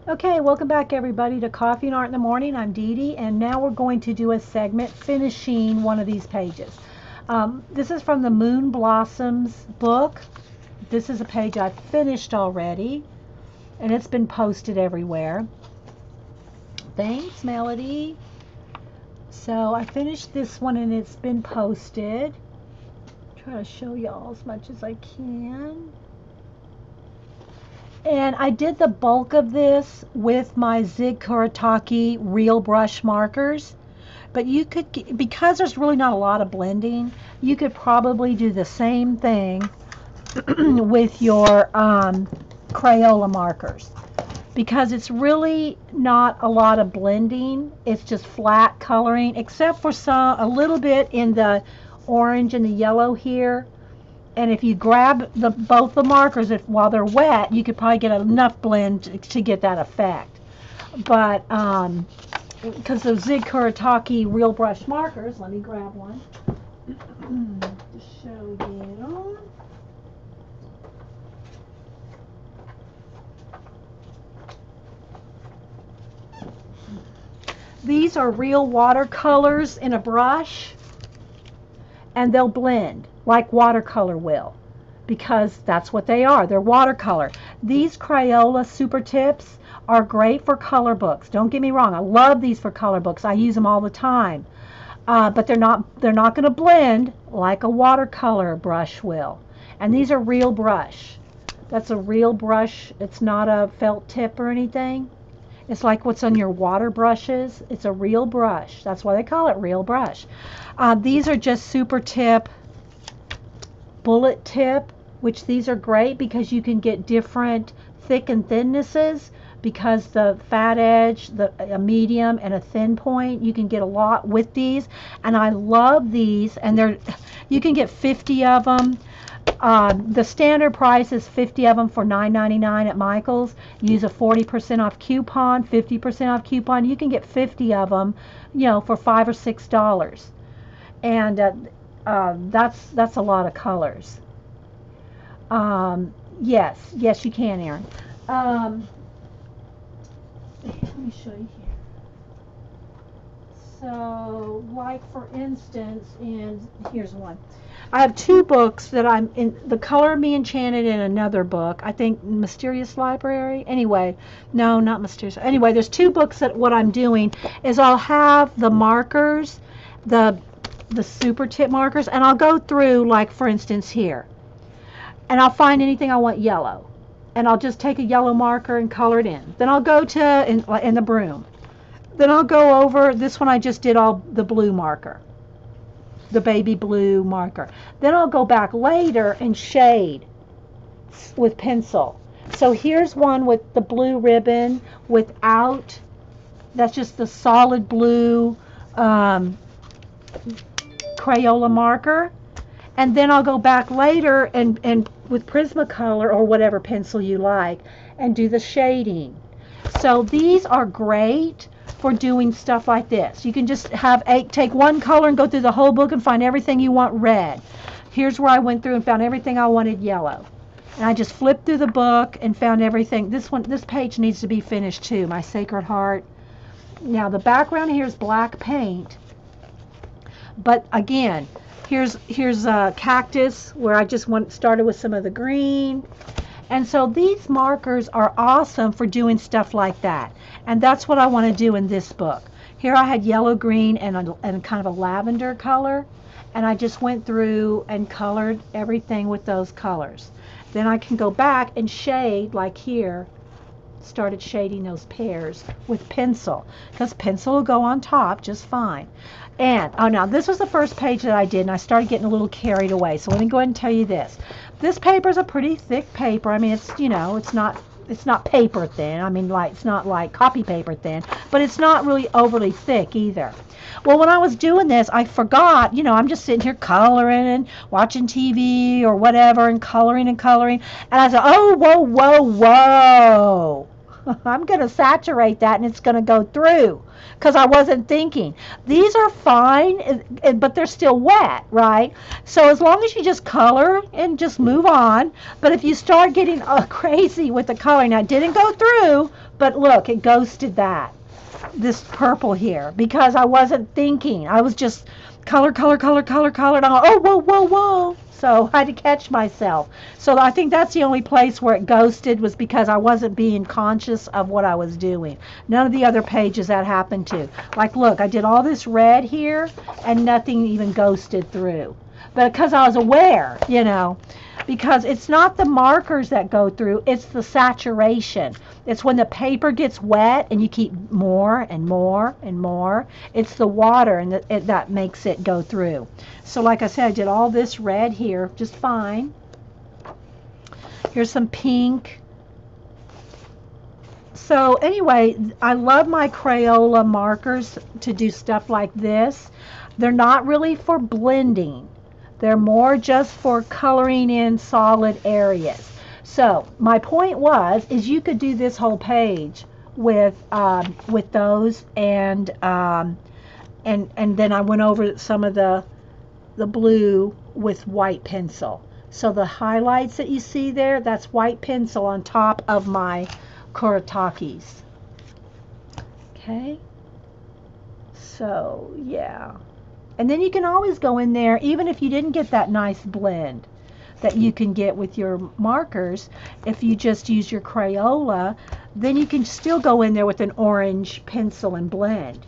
Okay, welcome back everybody to Coffee and Art in the Morning. I'm Dede, and now we're going to do a segment finishing one of these pages. This is from the Moon Blossoms book. This is a page I've finished already, and it's been posted everywhere. Thanks, Melody. So I finished this one and it's been posted. Try to show y'all as much as I can. And I did the bulk of this with my Zig Kuretake real brush markers. But you could, because there's really not a lot of blending, you could probably do the same thing with your Crayola markers. Because it's really not a lot of blending. It's just flat coloring, except for a little bit in the orange and the yellow here. And if you grab both the markers while they're wet, you could probably get enough blend to get that effect. But because those Zig Kuretake real brush markers, let me grab one to show you. These are real watercolors in a brush, and they'll blend like watercolor will, because that's what they are. They're watercolor. These Crayola Super Tips are great for color books. Don't get me wrong. I love these for color books. I use them all the time. But they're not going to blend like a watercolor brush will. And these are real brush. That's a real brush. It's not a felt tip or anything. It's like what's on your water brushes. It's a real brush. That's why they call it real brush. These are just super tip, bullet tip, which these are great because you can get different thick and thinnesses, because the fat edge, a medium and a thin point, you can get a lot with these. And I love these, and you can get 50 of them. The standard price is 50 of them for $9.99 at Michael's. Use a 40% off coupon, 50% off coupon. You can get 50 of them, for $5 or $6. And that's a lot of colors. Yes, you can, Erin. Let me show you here. So, like for instance, here's one. I have two books that I'm in, The Color Me Enchanted, in another book. I think Mysterious Library. Anyway, no, not Mysterious. Anyway, there's two books that what I'm doing is I'll have the markers, the super tip markers, and I'll go through, like for instance here, and I'll find anything I want yellow, and I'll just take a yellow marker and color it in. Then I'll go to in the broom. Then I'll go over this one. I just did all the blue marker, the baby blue marker. Then I'll go back later and shade with pencil. So here's one with the blue ribbon without, that's just the solid blue Crayola marker. And then I'll go back later and with Prismacolor or whatever pencil you like and do the shading. So these are great for doing stuff like this. You can just take one color and go through the whole book and find everything you want red. Here's where I went through and found everything I wanted yellow. And I just flipped through the book and found everything. This page needs to be finished too, my Sacred Heart. Now the background here is black paint. But again, here's a cactus where I just started with some of the green. And so these markers are awesome for doing stuff like that. And that's what I want to do in this book. Here I had yellow, green, and kind of a lavender color. And I just went through and colored everything with those colors. Then I can go back and shade, like here, started shading those pears with pencil, because pencil will go on top just fine. And now this was the first page that I did, and I started getting a little carried away. So let me go ahead and tell you this. This paper is a pretty thick paper. I mean, it's not paper thin. I mean, it's not like copy paper thin, but it's not really overly thick either. Well, when I was doing this, I forgot, I'm just sitting here coloring and watching TV or whatever and coloring. And I said, oh, whoa. I'm going to saturate that and it's going to go through because I wasn't thinking. These are fine, but they're still wet, right? So as long as you just color and just move on. But if you start getting crazy with the coloring, now it didn't go through, but look, it ghosted this purple here because I wasn't thinking. I was just color, color, color, color, color. And I'm like, oh, whoa, whoa, whoa. So I had to catch myself. So I think that's the only place where it ghosted was because I wasn't being conscious of what I was doing. None of the other pages that happened to. Like, look, I did all this red here and nothing even ghosted through. But because I was aware, you know, because it's not the markers that go through, it's the saturation. It's when the paper gets wet and you keep more and more and more. It's the water and that makes it go through. So like I said, I did all this red here just fine. Here's some pink. So anyway, I love my Crayola markers to do stuff like this. They're not really for blending. They're more just for coloring in solid areas. So my point is you could do this whole page with those, and then I went over some of the blue with white pencil. So the highlights that you see there, that's white pencil on top of my Kurotakis. Okay. So yeah. And then you can always go in there, even if you didn't get that nice blend that you can get with your markers, if you just use your Crayola, then you can still go in there with an orange pencil and blend.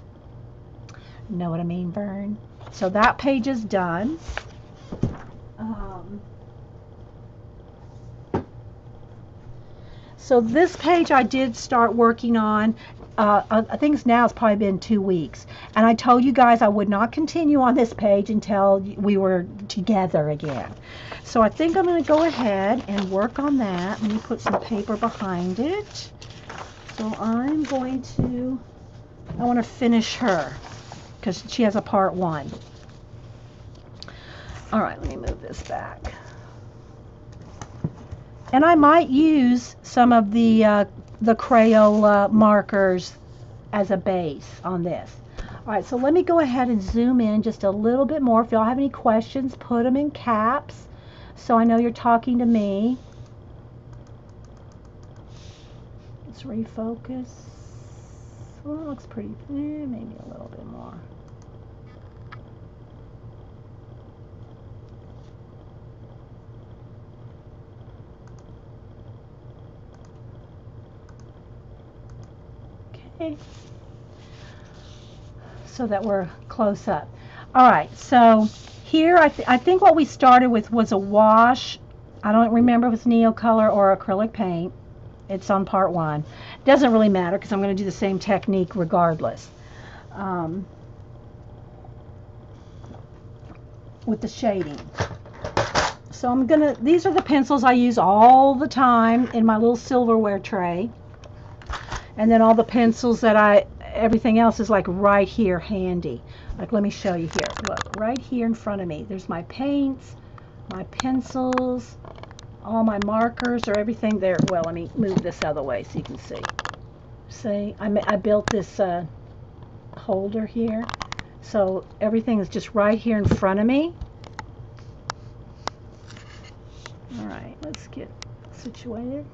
Know what I mean, Vern? So that page is done. So this page I did start working on. I think now it's probably been 2 weeks. And I told you guys I would not continue on this page until we were together again. So I think I'm going to go ahead and work on that. Let me put some paper behind it. So I'm going to, I want to finish her because she has a part 1. All right, let me move this back. And I might use some of the Crayola markers as a base on this. All right, so let me go ahead and zoom in just a little bit more. If y'all have any questions, put them in caps so I know you're talking to me. Let's refocus. Well, it looks pretty, maybe a little bit more. Okay. So that we're close up. All right, so here I think what we started with was a wash. I don't remember if it's Neocolor or acrylic paint. It's on part 1. Doesn't really matter because I'm going to do the same technique regardless. With the shading. So I'm gonna, these are the pencils I use all the time in my little silverware tray. And then all the pencils that everything else is like right here handy. Like, let me show you here. Look, right here in front of me. There's my paints, my pencils, all my markers or everything there. Well, let me move this other way so you can see. See, I built this holder here. So everything is just right here in front of me. All right, let's get situated.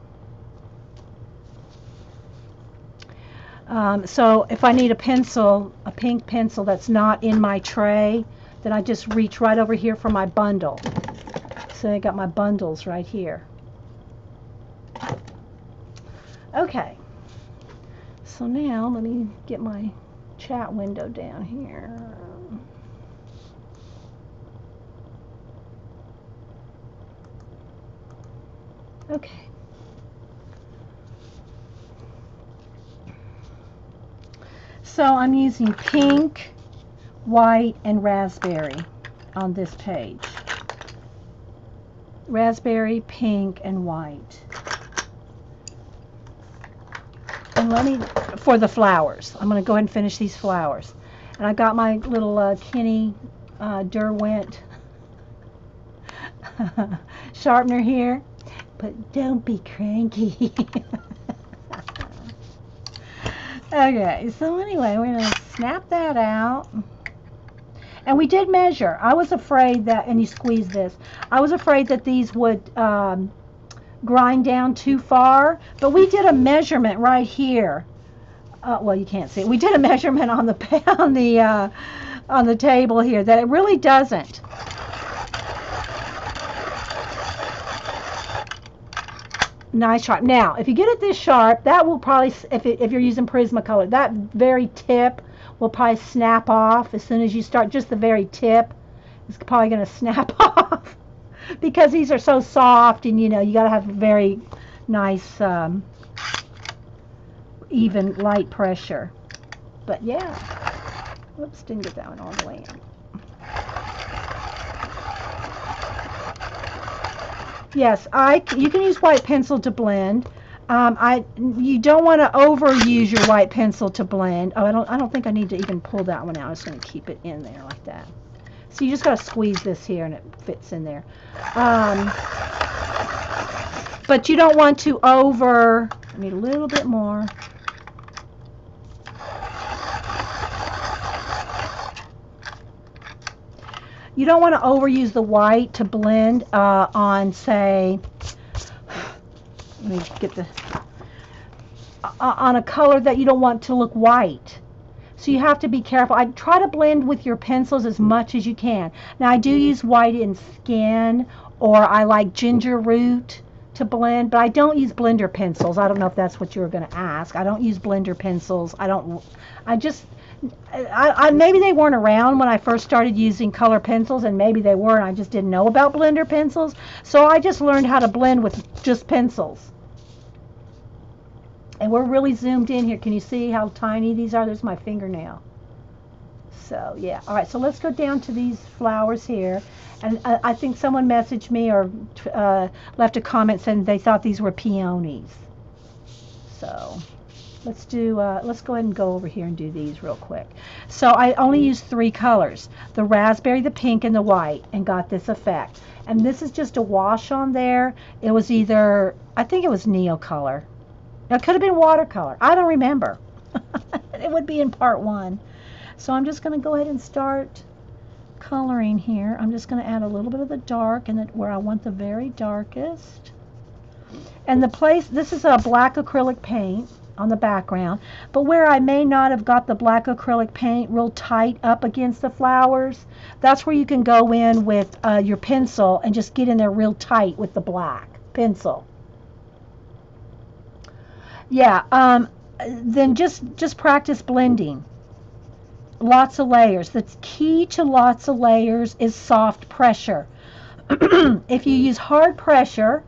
So if I need a pencil, a pink pencil that's not in my tray, then I just reach right over here for my bundle. So I got my bundles right here. Okay. So now let me get my chat window down here. Okay. So I'm using pink, white, and raspberry on this page. Raspberry, pink, and white. And let me, for the flowers, I'm going to go ahead and finish these flowers. And I got my little Kenny Derwent sharpener here. But don't be cranky. Okay, so anyway, we're going to snap that out. And we did measure. I was afraid that, and you squeeze this, I was afraid that these would grind down too far, but we did a measurement right here. Well, you can't see it. We did a measurement on the on the table here that it really doesn't. Nice sharp. Now, if you get it this sharp, that will probably, if you're using Prismacolor, that very tip will probably snap off as soon as you start. Just the very tip is probably going to snap off because these are so soft, and you know you got to have very nice even light pressure. But yeah, whoops, didn't get that one all the way in. Yes, you can use white pencil to blend. You don't want to overuse your white pencil to blend. Oh, I don't think I need to even pull that one out. I'm just going to keep it in there like that. So you just got to squeeze this here and it fits in there. But you don't want to I need a little bit more. You don't want to overuse the white to blend on, say, let me get the, on a color that you don't want to look white. So you have to be careful. I try to blend with your pencils as much as you can. Now I do use white in Skin, or I like Ginger Root to blend, but I don't use blender pencils. I don't know if that's what you were going to ask. I don't use blender pencils. Maybe they weren't around when I first started using color pencils, and maybe they were, and I just didn't know about blender pencils. So I just learned how to blend with just pencils. And we're really zoomed in here. Can you see how tiny these are? There's my fingernail. So yeah. All right, so let's go down to these flowers here. And I think someone messaged me or left a comment saying they thought these were peonies. So let's go ahead and go over here and do these real quick. So I only used 3 colors, the raspberry, the pink, and the white, and got this effect. And this is just a wash on there. It was either, I think it was Neocolor. It could have been watercolor. I don't remember. It would be in part 1. So I'm just going to go ahead and start coloring here. I'm just going to add a little bit of the dark and where I want the very darkest. And this is a black acrylic paint on the background, but where I may not have got the black acrylic paint real tight up against the flowers, that's where you can go in with your pencil and just get in there real tight with the black pencil. Yeah, then just practice blending. Lots of layers. The key to lots of layers is soft pressure. If you use hard pressure,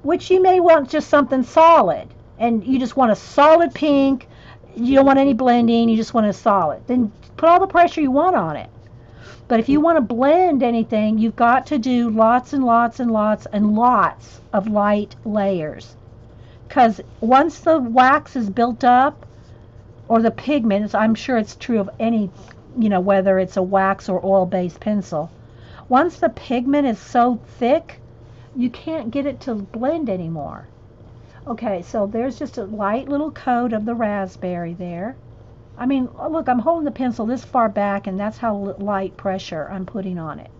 which you may want just something solid, and you just want a solid pink, you don't want any blending, you just want a solid, then put all the pressure you want on it. But if you want to blend anything, you've got to do lots and lots and lots and lots of light layers. Because once the wax is built up, or the pigment, I'm sure it's true of any, whether it's a wax or oil-based pencil, once the pigment is so thick, you can't get it to blend anymore. Okay, so there's just a light little coat of the raspberry there. I mean, look, I'm holding the pencil this far back, and that's how light pressure I'm putting on it.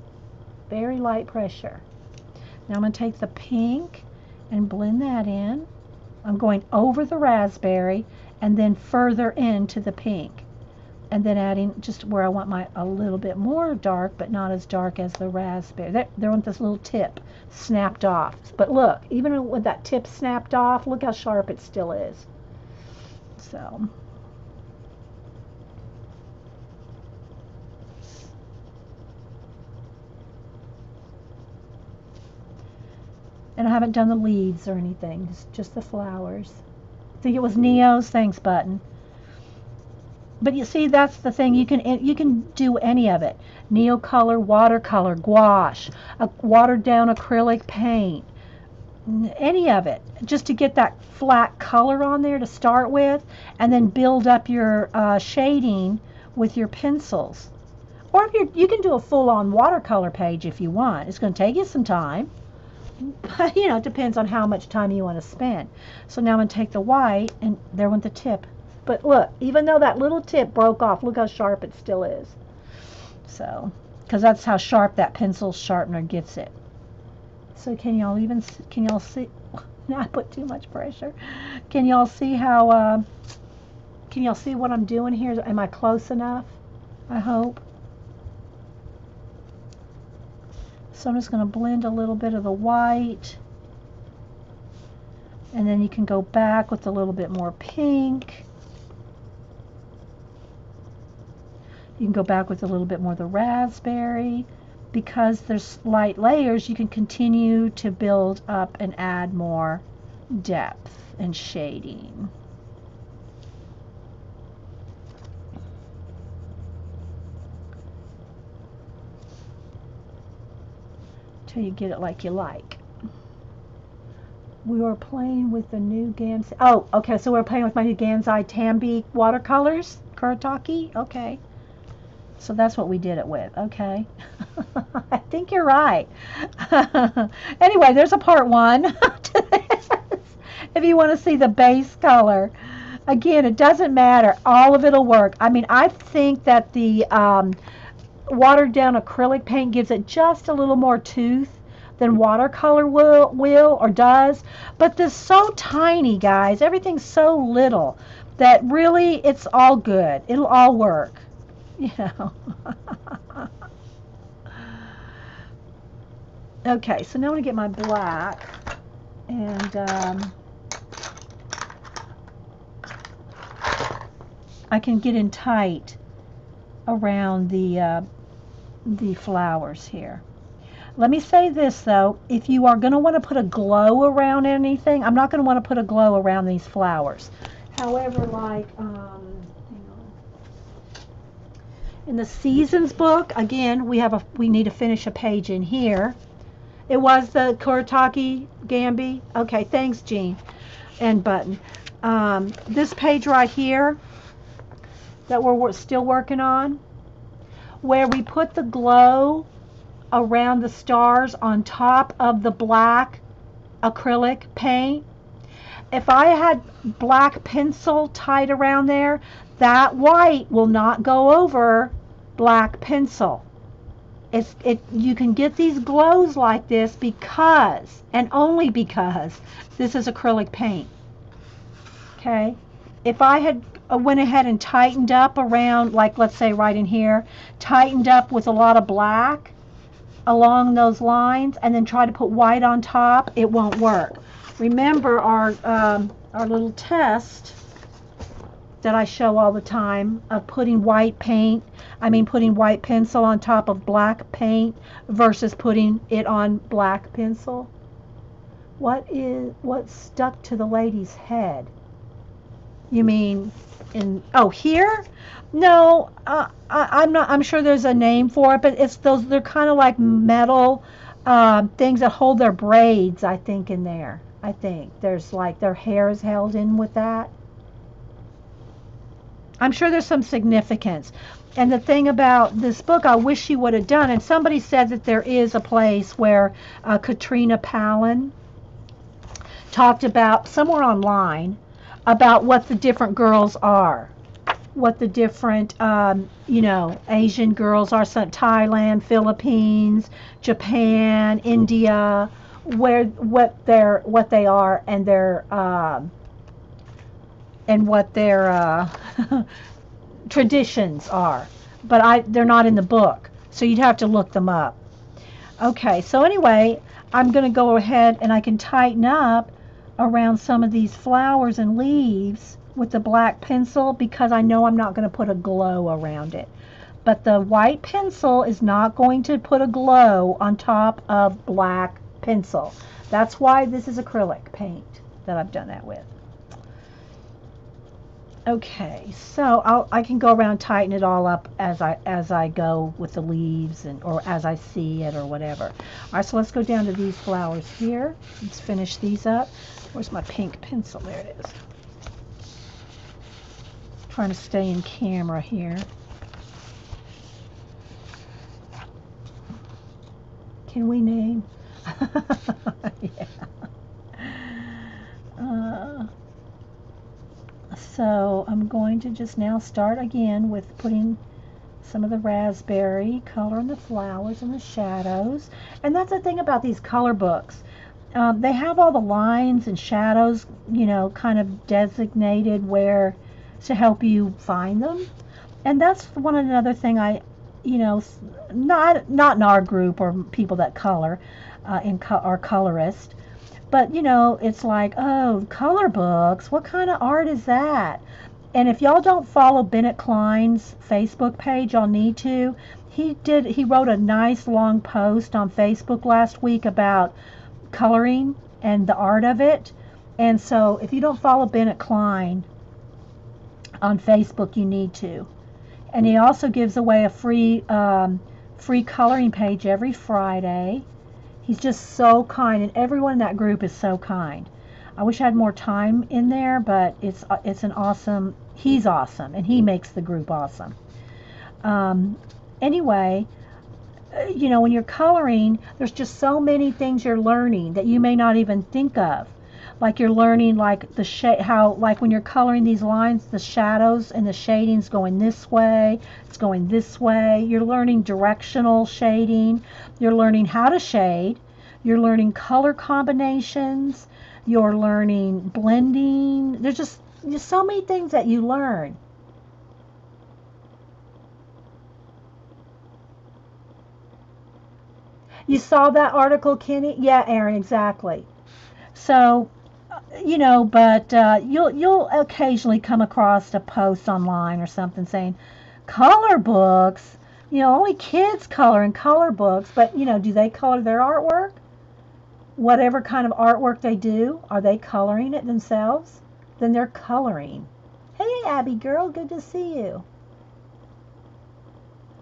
Very light pressure. Now I'm going to take the pink and blend that in. I'm going over the raspberry and then further into the pink. And then adding just where I want a little bit more dark, but not as dark as the raspberry. There went this little tip snapped off. But look, even with that tip snapped off, look how sharp it still is. So. And I haven't done the leaves or anything, just the flowers. I think it was Neo's, thanks button. But you see, that's the thing, you can do any of it. Neocolor, watercolor, gouache, a watered down acrylic paint, any of it, just to get that flat color on there to start with, and then build up your shading with your pencils. Or if you can do a full-on watercolor page if you want. It's going to take you some time. But, it depends on how much time you want to spend. So now I'm going to take the white, and there went the tip. But look, even though that little tip broke off, look how sharp it still is. So, because that's how sharp that pencil sharpener gets it. So can y'all see? I put too much pressure. Can y'all see how, can y'all see what I'm doing here? Am I close enough? I hope. So I'm just going to blend a little bit of the white. And then you can go back with a little bit more pink. You can go back with a little bit more of the raspberry. Because there's light layers, you can continue to build up and add more depth and shading. Till you get it like you like. We were playing with the new Gansai. Oh, okay, so we're playing with my new Gansai Tambi watercolors, Kuretake. Okay. So that's what we did it with. Okay. I think you're right. Anyway, there's a part 1 to this. If you want to see the base color. Again, it doesn't matter. All of it will work. I mean, I think that the watered down acrylic paint gives it just a little more tooth than watercolor will or does. But this is so tiny, guys. Everything's so little that really it's all good. It'll all work. You know. Okay, so now I'm going to get my black and I can get in tight around the flowers here. Let me say this though, if you are going to want to put a glow around anything, I'm not going to want to put a glow around these flowers. However, like in the Seasons book, again, we need to finish a page in here. It was the Kuretake Gambi. Okay, thanks, Jean and Button. This page right here that we're still working on, where we put the glow around the stars on top of the black acrylic paint. If I had black pencil tied around there, that white will not go over black pencil. You can get these glows like this because, and only because, this is acrylic paint. Okay? If I had went ahead and tightened up around, like let's say right in here, tightened up with a lot of black along those lines, and then try to put white on top, it won't work. Remember our little test that I show all the time of putting white pencil on top of black paint versus putting it on black pencil. What's stuck to the lady's head? You mean here? No, I'm sure there's a name for it, but they're kind of like metal things that hold their braids, I think, in there. I think there's like their hair is held in with that. I'm sure there's some significance. And the thing about this book, I wish she would have done, and somebody said that there is a place where Katrina Pallon talked about, somewhere online, about what the different girls are. What the different, Asian girls are, some Thailand, Philippines, Japan, India, what they are, and what their traditions are. But they're not in the book, so you'd have to look them up. Okay, so anyway, I'm going to go ahead and I can tighten up around some of these flowers and leaves with the black pencil because I know I'm not going to put a glow around it. But the white pencil is not going to put a glow on top of black pencil. That's why this is acrylic paint that I've done that with. Okay, so I can go around, tighten it all up as I go with the leaves or as I see it or whatever. All right, so let's go down to these flowers here. Let's finish these up. Where's my pink pencil? There it is. Trying to stay in camera here. Can we name? Yeah. So I'm going to just now start again with putting some of the raspberry color in the flowers and the shadows. And that's the thing about these color books. They have all the lines and shadows, you know, kind of designated where to help you find them. And that's another thing I, you know, not in our group or people that color, our colorist, but you know, it's like, oh, color books, what kind of art is that? And if y'all don't follow Bennett Klein's Facebook page, y'all need to. He wrote a nice long post on Facebook last week about coloring and the art of it. And so if you don't follow Bennett Klein on Facebook, you need to. And he also gives away a free coloring page every Friday. He's just so kind, and everyone in that group is so kind. I wish I had more time in there, but it's an awesome. He's awesome, and he makes the group awesome. Anyway, you know, when you're coloring, there's just so many things you're learning that you may not even think of. Like you're learning, like the how, like when you're coloring these lines, the shadows and the shadings going this way, it's going this way. You're learning directional shading. You're learning how to shade. You're learning color combinations. You're learning blending. There's just so many things that you learn. You saw that article, Kenny? Yeah, Aaron, exactly. So, you know, but you'll occasionally come across a post online or something saying color books. You know, only kids color in color books, but you know, do they color their artwork? Whatever kind of artwork they do, are they coloring it themselves? Then they're coloring. Hey, Abby girl, good to see you.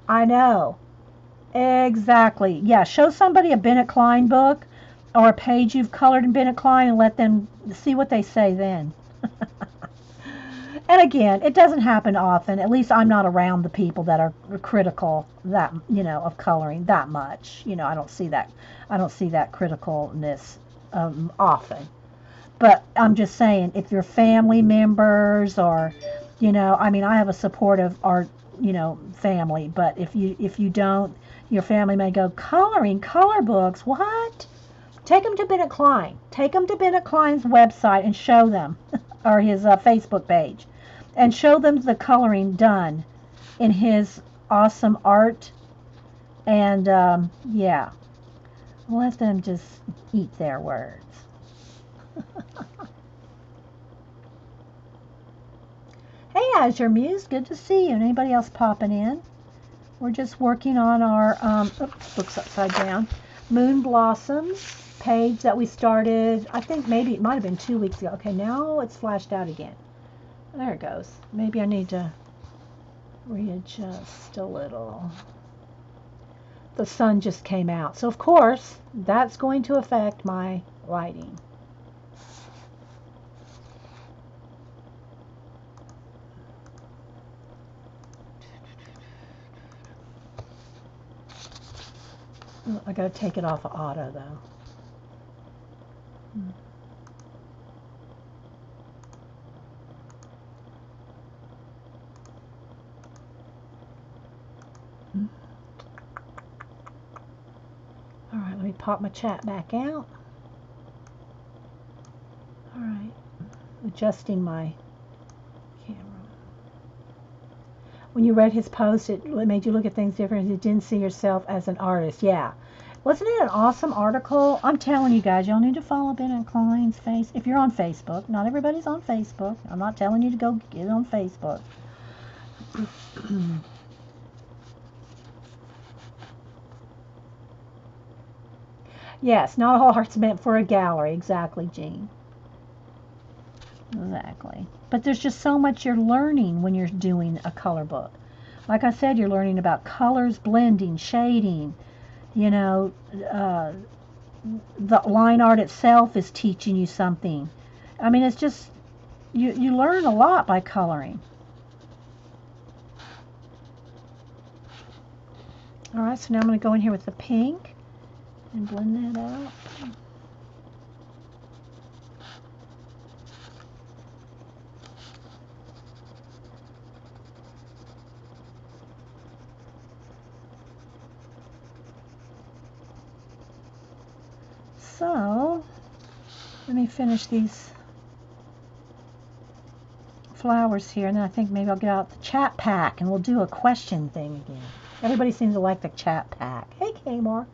I know. Exactly. Yeah, show somebody a Bennett Klein book or a page you've colored in Bennett Klein and let them see what they say then. And again, it doesn't happen often. At least I'm not around the people that are critical that, you know, of coloring that much. You know, I don't see that criticalness often. But I'm just saying, if you're family members or, you know, I mean, I have a supportive art, you know, family, but if you don't, your family may go, coloring color books, what? Take them to Bennett Klein. Take them to Bennett Klein's website and show them, or his Facebook page, and show them the coloring done in his awesome art. And yeah, let them just eat their words. Hey, Azure Muse, good to see you. And anybody else popping in? We're just working on our, books upside down, Moon Blossoms page that we started, I think maybe it might have been 2 weeks ago. Okay, now it's flashed out again. There it goes. Maybe I need to readjust a little. The sun just came out. So, of course, that's going to affect my lighting. I got to take it off of auto, though. All right, let me pop my chat back out. All right, adjusting my camera. When you read his post, it made you look at things different. You didn't see yourself as an artist. Yeah. Wasn't it an awesome article? I'm telling you guys, y'all need to follow Bennett Klein's face. If you're on Facebook, not everybody's on Facebook. I'm not telling you to go get on Facebook. Yes, not all art's meant for a gallery. Exactly, Jean. Exactly. But there's just so much you're learning when you're doing a color book. Like I said, you're learning about colors, blending, shading. You know, the line art itself is teaching you something. I mean, it's just, you learn a lot by coloring. All right, so now I'm going to go in here with the pink and blend that out. So, let me finish these flowers here, and then I think maybe I'll get out the chat pack and we'll do a question thing again. Everybody seems to like the chat pack. Hey, Kmore.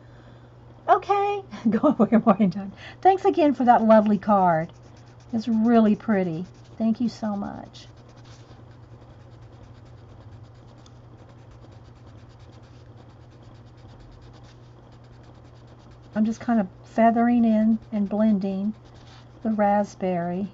Okay, go over your morning time. Thanks again for that lovely card. It's really pretty. Thank you so much. I'm just kind of feathering in and blending the raspberry.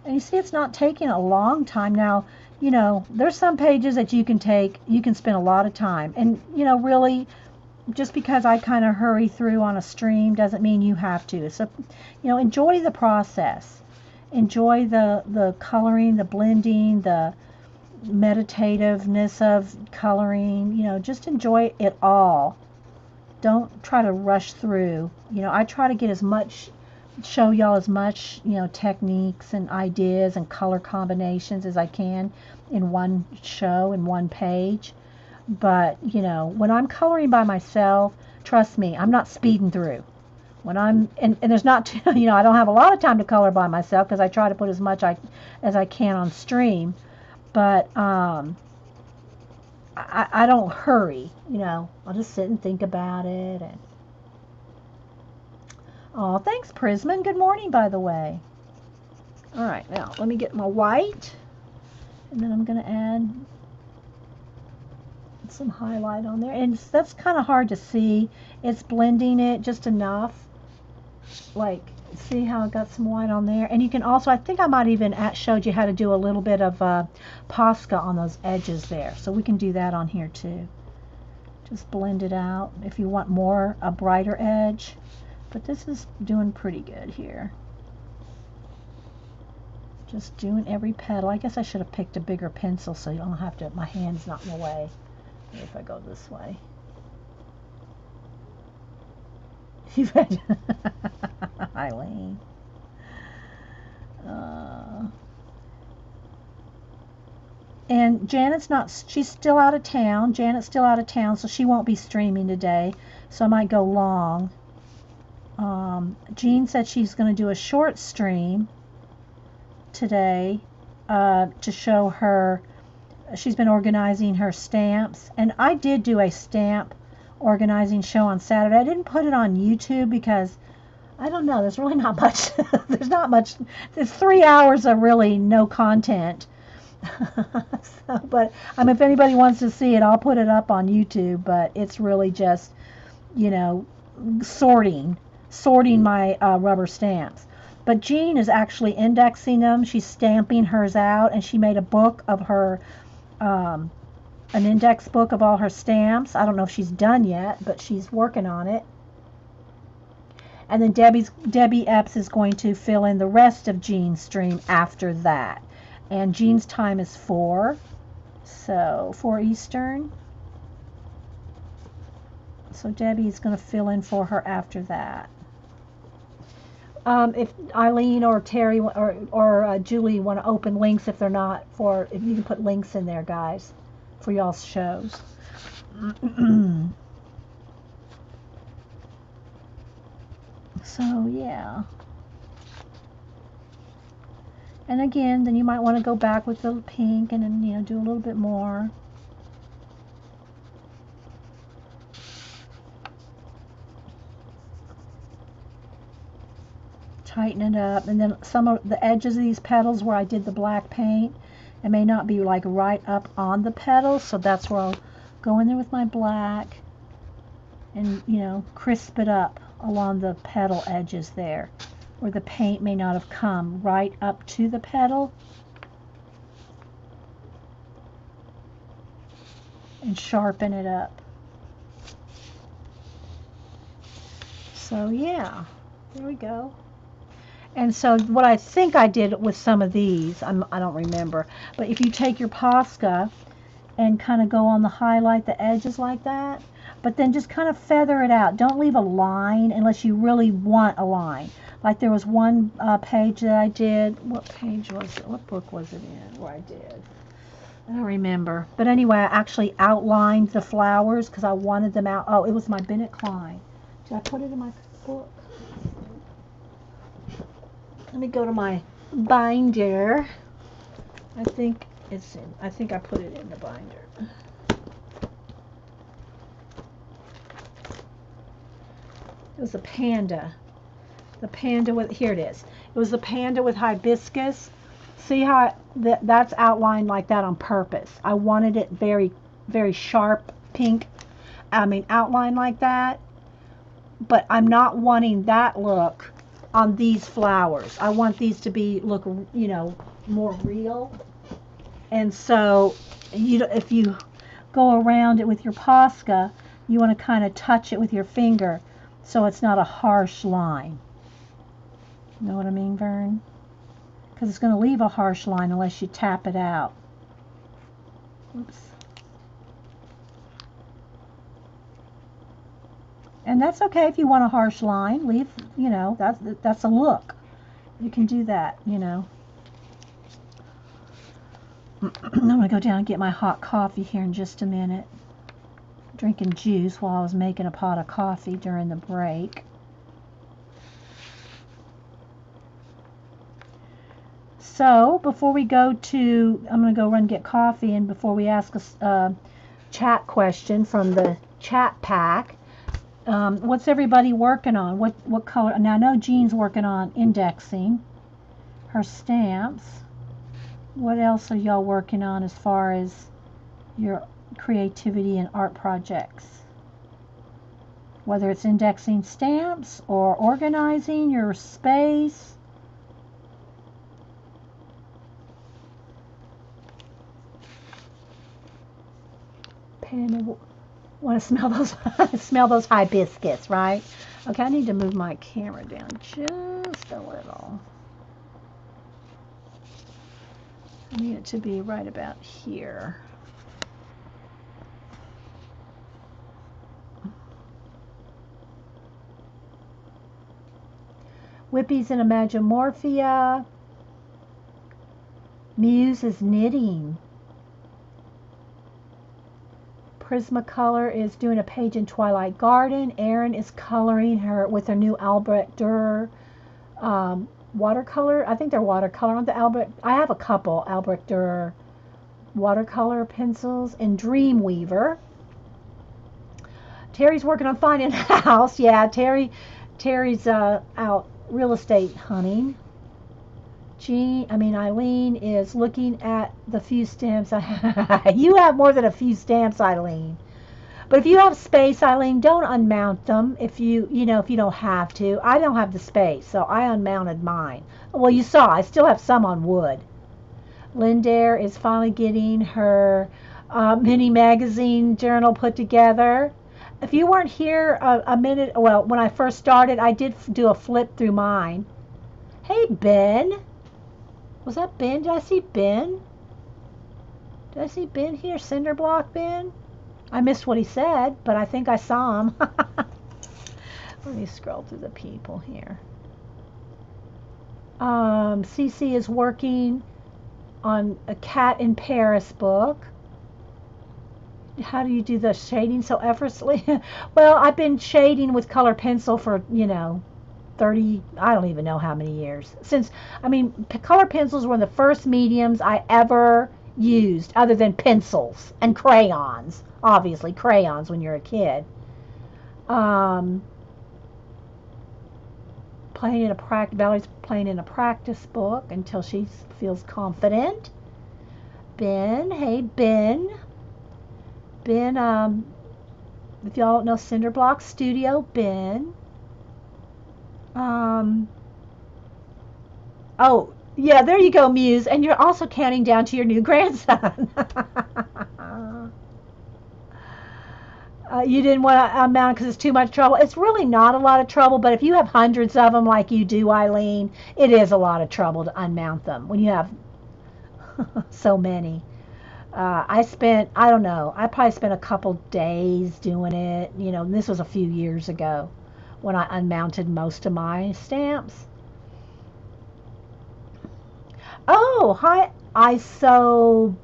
And you see it's not taking a long time. Now, you know, there's some pages that you can spend a lot of time. And, you know, really, just because I kind of hurry through on a stream doesn't mean you have to. So, you know, enjoy the process. Enjoy the coloring, the blending, the meditativeness of coloring. You know, just enjoy it all. Don't try to rush through. You know, I try to get show y'all as much, you know, techniques and ideas and color combinations as I can in one show, in one page. But, you know, when I'm coloring by myself, trust me, I'm not speeding through. When I'm, and there's not, you know, I don't have a lot of time to color by myself because I try to put as much as I can on stream. But I don't hurry, you know. I'll just sit and think about it. And oh, thanks, Prisman. Good morning, by the way. All right, now let me get my white, and then I'm going to add some highlight on there. And that's kind of hard to see. It's blending it just enough. Like, see how I got some white on there? And you can also, I think I might even showed you how to do a little bit of Posca on those edges there. So we can do that on here too. Just blend it out if you want a brighter edge. But this is doing pretty good here. Just doing every petal. I guess I should have picked a bigger pencil so you don't have to, my hand's not in the way. Maybe if I go this way. You've had Eileen. And Janet's she's still out of town. Janet's still out of town, so she won't be streaming today. So I might go long. Jean said she's going to do a short stream today to show her. She's been organizing her stamps. And I did do a stamp organizing show on Saturday. I didn't put it on YouTube because I don't know, there's really not much. There's not much. There's 3 hours of really no content. So, but if anybody wants to see it, I'll put it up on YouTube. But it's really just, you know, sorting my rubber stamps. But Jean is actually indexing them. She's stamping hers out, and she made a book of her, an index book of all her stamps. I don't know if she's done yet, but she's working on it. And then Debbie Epps is going to fill in the rest of Jean's stream after that. And Jean's time is 4, so 4 Eastern. So Debbie's going to fill in for her after that. If Eileen or Terry or Julie want to open links, if they're not, if you can put links in there, guys, for y'all's shows. So yeah. And again, then you might want to go back with the pink and then, you know, do a little bit more. Tighten it up. And then some of the edges of these petals where I did the black paint, it may not be like right up on the petals, so that's where I'll go in there with my black and, you know, crisp it up along the petal edges there, where the paint may not have come right up to the petal. And sharpen it up. So yeah, there we go. And so what I think I did with some of these, I don't remember, but if you take your Posca and kind of go on the highlight the edges like that, but then just kind of feather it out. Don't leave a line unless you really want a line. Like there was one page that I did. What page was it? What book was it in where I did? I don't remember. But anyway, I actually outlined the flowers because I wanted them out. Oh, it was my Bennett Klein. Did I put it in my book? Let me go to my binder. I think I put it in the binder. It was a panda. The panda with, here it is. It was the panda with hibiscus. See how that's outlined like that on purpose. I wanted it very, very sharp pink. Outline like that. But I'm not wanting that look on these flowers. I want these to look, more real. And so, if you go around it with your Posca, you want to kind of touch it with your finger so it's not a harsh line. Know what I mean, Vern? Because it's going to leave a harsh line unless you tap it out. Oops. And that's okay if you want a harsh line. Leave, that's a look. You can do that, I'm going to go down and get my hot coffee here in just a minute. Drinking juice while I was making a pot of coffee during the break. So, before we go to, I'm going to go run and get coffee, and before we ask a chat question from the chat pack, what's everybody working on? What color? Now, I know Jean's working on indexing her stamps. What else are y'all working on as far as your creativity and art projects? Whether it's indexing stamps or organizing your space. Want to smell those hibiscus, right? Okay, I need to move my camera down just a little. I need it to be right about here. Whippy's in Imagimorphia. Muse is knitting. Prismacolor is doing a page in Twilight Garden. Erin is coloring her with her new Albrecht Dürer watercolor. I think they're watercolor on the Albrecht. I have a couple Albrecht Dürer watercolor pencils. And Dreamweaver. Terry's working on finding a house. Yeah, Terry's out real estate hunting. Eileen is looking at the few stamps. You have more than a few stamps, Eileen. But if you have space, Eileen, don't unmount them if you don't have to. I don't have the space, so I unmounted mine. Well, you saw, I still have some on wood. Lindair is finally getting her mini magazine journal put together. If you weren't here a minute, well, when I first started, I did do a flip through mine. Hey, Ben. Was that Ben? Did I see Ben? Did I see Ben here? Cinderblock Ben? I missed what he said, but I think I saw him. Let me scroll through the people here. Cece is working on a Cat in Paris book. How do you do the shading so effortlessly? Well, I've been shading with color pencil for, 30, I don't even know how many years. Color pencils were the first mediums I ever used other than pencils and crayons. Obviously, crayons when you're a kid. Valerie Valerie's playing in a practice book until she feels confident. Ben, hey Ben. Ben, if y'all don't know Cinderblock Studio, Ben. Oh, yeah, there you go, Muse. And you're also counting down to your new grandson. You didn't want to unmount because it's too much trouble. It's really not a lot of trouble, but if you have hundreds of them like you do, Eileen, it is a lot of trouble to unmount them when you have so many. I probably spent a couple days doing it. This was a few years ago when I unmounted most of my stamps. Oh, hi, ISO.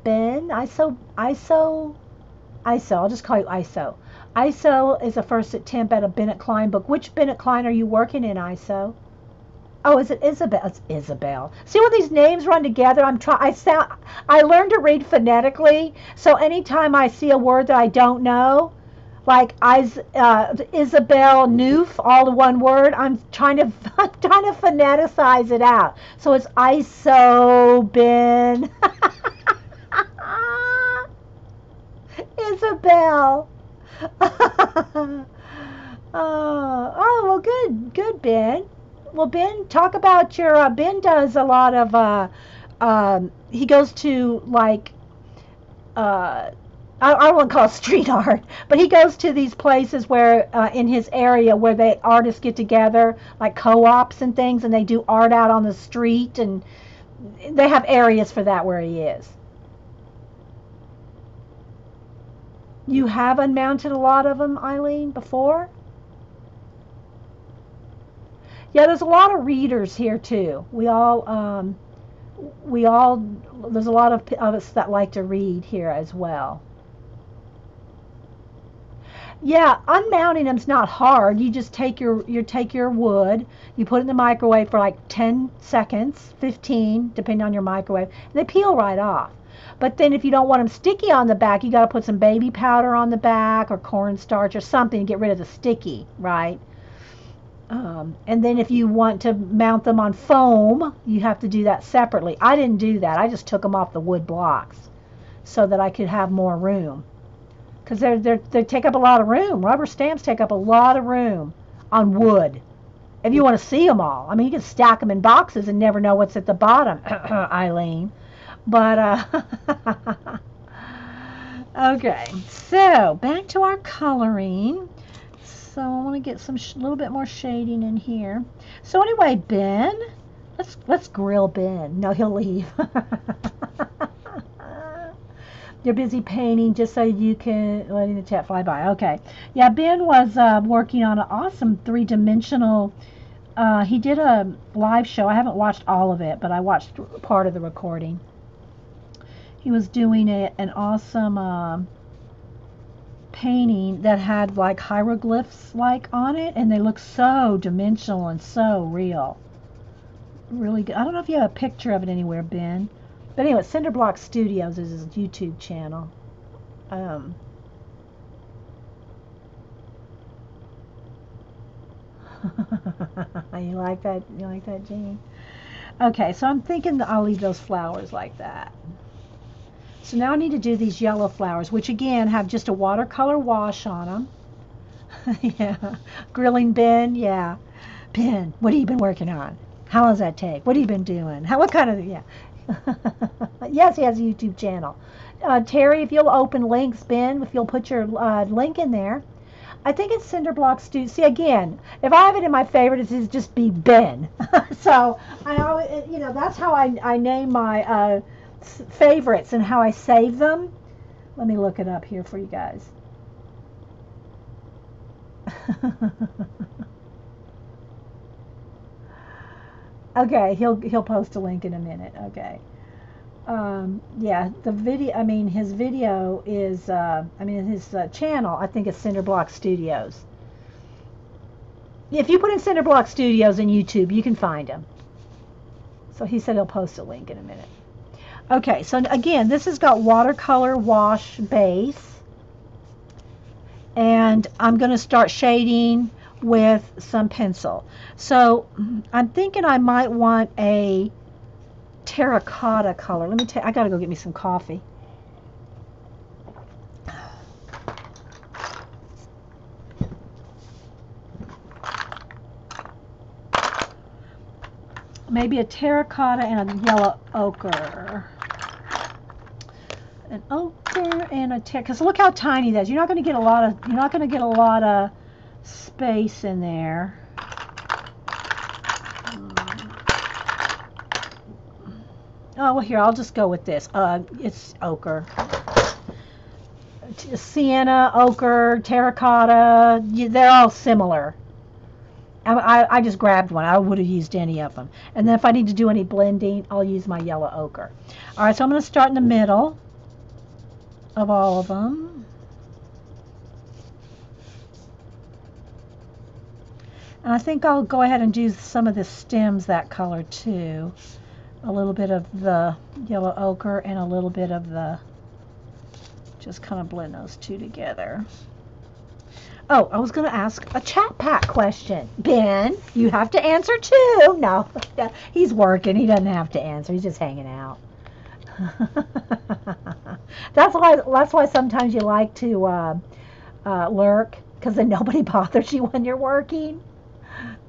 I'll just call you ISO. ISO is a first attempt at a Bennett Klein book. Which Bennett Klein are you working in, ISO? Oh, is it Isabel? It's Isabel. See when these names run together? I learned to read phonetically, so anytime I see a word that I don't know, like Isabel Noof, all in one word, I'm trying to phoneticize it out. So it's ISO Ben Isabel. Well, good, Ben. Well, Ben, talk about your. Ben does a lot of. He goes to like. I won't call it street art, but he goes to these places where in his area where the artists get together, like co-ops and things, and they do art out on the street, and they have areas for that where he is. You have unmounted a lot of them, Eileen, before? Yeah, there's a lot of readers here too. There's a lot of us that like to read here as well. Yeah, unmounting them's not hard. You just take your wood, you put it in the microwave for like 10 seconds, 15, depending on your microwave, and they peel right off. But then if you don't want them sticky on the back, you got to put some baby powder on the back or cornstarch or something to get rid of the sticky, right? And then if you want to mount them on foam, you have to do that separately. I didn't do that. I just took them off the wood blocks so that I could have more room. Because they take up a lot of room. Rubber stamps take up a lot of room on wood. If you want to see them all. I mean, you can stack them in boxes and never know what's at the bottom, Eileen. But, okay. So, back to our coloring. So, I want to get some little bit more shading in here. So, anyway, Ben, let's grill Ben. No, he'll leave. You're busy painting just so you can letting the chat fly by. Okay. Yeah, Ben was working on an awesome three-dimensional. He did a live show. I haven't watched all of it, but I watched part of the recording. He was doing an awesome painting that had like hieroglyphs like on it, and they look so dimensional and so real. Really good. I don't know if you have a picture of it anywhere, Ben. But anyway, Cinderblock Studios is his YouTube channel. You like that? You like that, Jean? Okay, so I'm thinking that I'll leave those flowers like that. So now I need to do these yellow flowers, which again have just a watercolor wash on them. Yeah, grilling Ben. Yeah, Ben, what have you been working on? How does that take? What have you been doing? What kind of yeah? Yes, he has a YouTube channel. Terry, if you'll open links, Ben, if you'll put your link in there. I think it's Cinderblock Studio. See, again, if I have it in my favorites, it's just be Ben. So, I always, that's how I name my favorites and how I save them. Let me look it up here for you guys. Okay, he'll post a link in a minute. Okay. Yeah, the video. I mean, his video is. His channel. I think it's Cinderblock Studios. If you put in Cinderblock Studios in YouTube, you can find him. So he said he'll post a link in a minute. Okay, so again, this has got watercolor wash base, and I'm going to start shading with some pencil. So I'm thinking I might want a terracotta color. Let me I gotta go get me some coffee. Maybe a terracotta and a yellow ochre. An ochre and a because look how tiny that is. You're not going to get a lot of space in there. Oh, well, here, I'll just go with this. It's ochre. Sienna, ochre, terracotta, they're all similar. I just grabbed one. I would have used any of them. And then if I need to do any blending, I'll use my yellow ochre. All right, so I'm going to start in the middle of all of them. And I think I'll go ahead and do some of the stems that color too. A little bit of the yellow ochre and a little bit of the, just kind of blend those two together. Oh, I was going to ask a chat pack question. Ben, you have to answer too. No, he's working. He doesn't have to answer. He's just hanging out. That's why sometimes you like to lurk, because then nobody bothers you when you're working.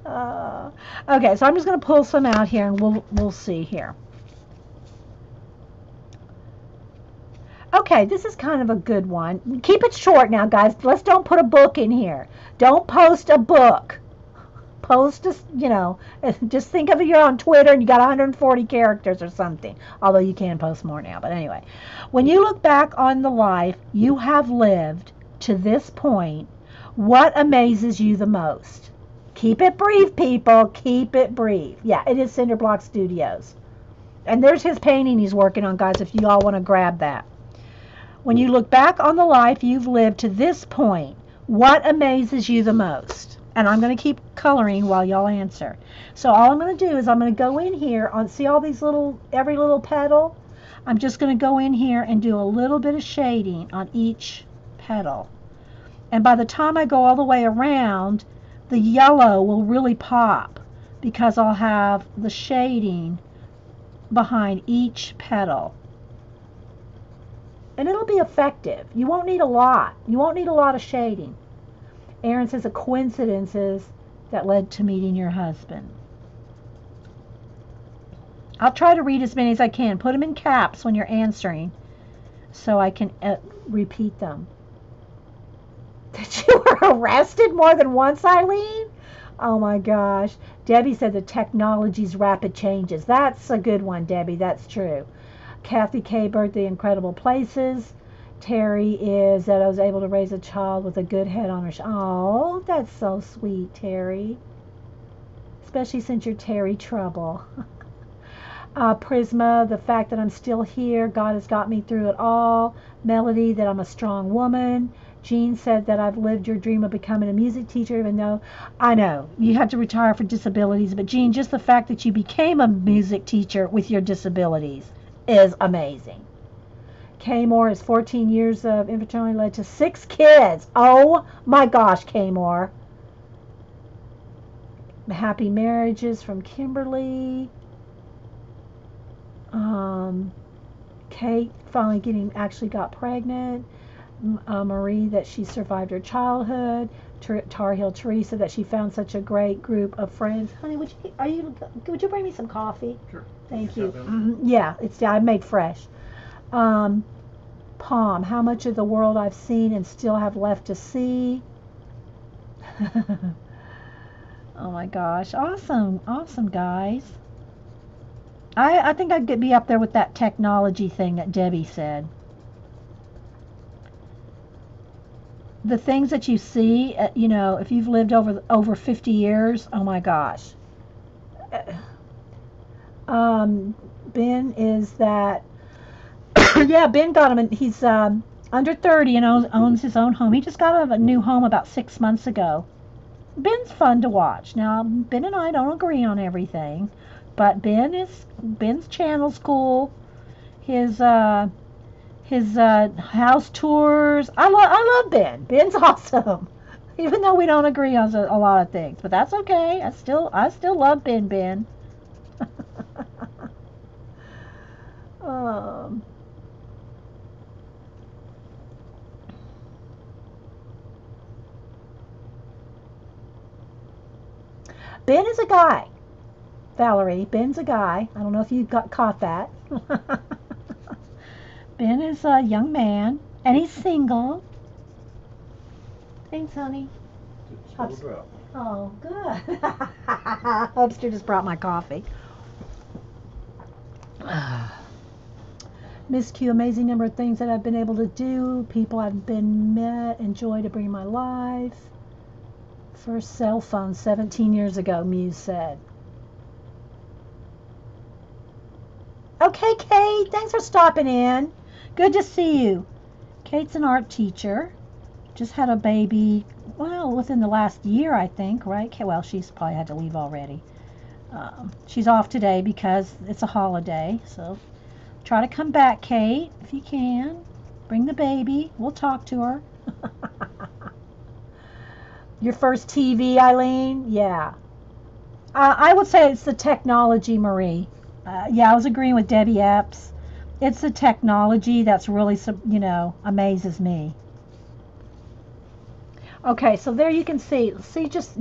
Okay, so I'm just going to pull some out here, and we'll see here. Okay, this is kind of a good one. Keep it short now, guys. Let's don't put a book in here. Don't post a book. Post, just think of it, you're on Twitter and you got 140 characters or something. Although you can post more now. But anyway, when you look back on the life you have lived to this point, what amazes you the most? Keep it brief, people. Keep it brief. Yeah, it is Cinderblock Studios. And there's his painting he's working on, guys, if you all want to grab that. When you look back on the life you've lived to this point, what amazes you the most? And I'm going to keep coloring while y'all answer. So all I'm going to do is I'm going to go in here on, see all these every little petal? I'm just going to go in here and do a little bit of shading on each petal. And by the time I go all the way around, the yellow will really pop because I'll have the shading behind each petal. And it'll be effective. You won't need a lot. You won't need a lot of shading. Aaron says, a coincidences that led to meeting your husband. I'll try to read as many as I can. Put them in caps when you're answering so I can repeat them. That you were arrested more than once, Eileen? Oh my gosh. Debbie said the technology's rapid changes. That's a good one, Debbie. That's true. Kathy K. birthday incredible places. Terry is that I was able to raise a child with a good head on her. Oh, that's so sweet, Terry. Especially since you're Terry Trouble. Prisma, the fact that I'm still here. God has got me through it all. Melody, that I'm a strong woman. Jean said that I've lived your dream of becoming a music teacher, even though I know you have to retire for disabilities. But Jean, just the fact that you became a music teacher with your disabilities is amazing. Kay Moore is 14 years of infertility led to 6 kids. Oh my gosh, Kay Moore. Happy marriages from Kimberly. Kate finally actually got pregnant. Marie, that she survived her childhood. Tar Heel Teresa, that she found such a great group of friends. Honey, would you bring me some coffee? Sure. Thank you. Yeah, I made fresh. Palm, how much of the world I've seen and still have left to see. Oh my gosh, awesome guys. I think I'd be up there with that technology thing that Debbie said. The things that you see, if you've lived over 50 years, oh my gosh. Ben is that, yeah, Ben got him, and he's under 30 and owns his own home. He just got a new home about 6 months ago. Ben's fun to watch. Now, Ben and I don't agree on everything, but Ben's channel's cool. His house tours. I love Ben. Ben's awesome. Even though we don't agree on a lot of things, but that's okay. I still love Ben. Ben is a guy. Valerie, Ben's a guy. I don't know if you caught that. Ben is a young man, and he's single. Thanks, honey. Oh, good. Hubster just brought my coffee. Miss Q, amazing number of things that I've been able to do. People I've been met, enjoy to bring my life. First cell phone 17 years ago, Muse said. Okay, Kate, thanks for stopping in. Good to see you. Kate's an art teacher. Just had a baby, well, within the last year, I think, right? Okay, well, she's probably had to leave already. She's off today because it's a holiday, so try to come back, Kate, if you can. Bring the baby. We'll talk to her. Your first TV, Eileen? Yeah. I would say it's the technology, Marie. Yeah, I was agreeing with Debbie Epps. It's the technology that's really, amazes me. Okay, so there you can see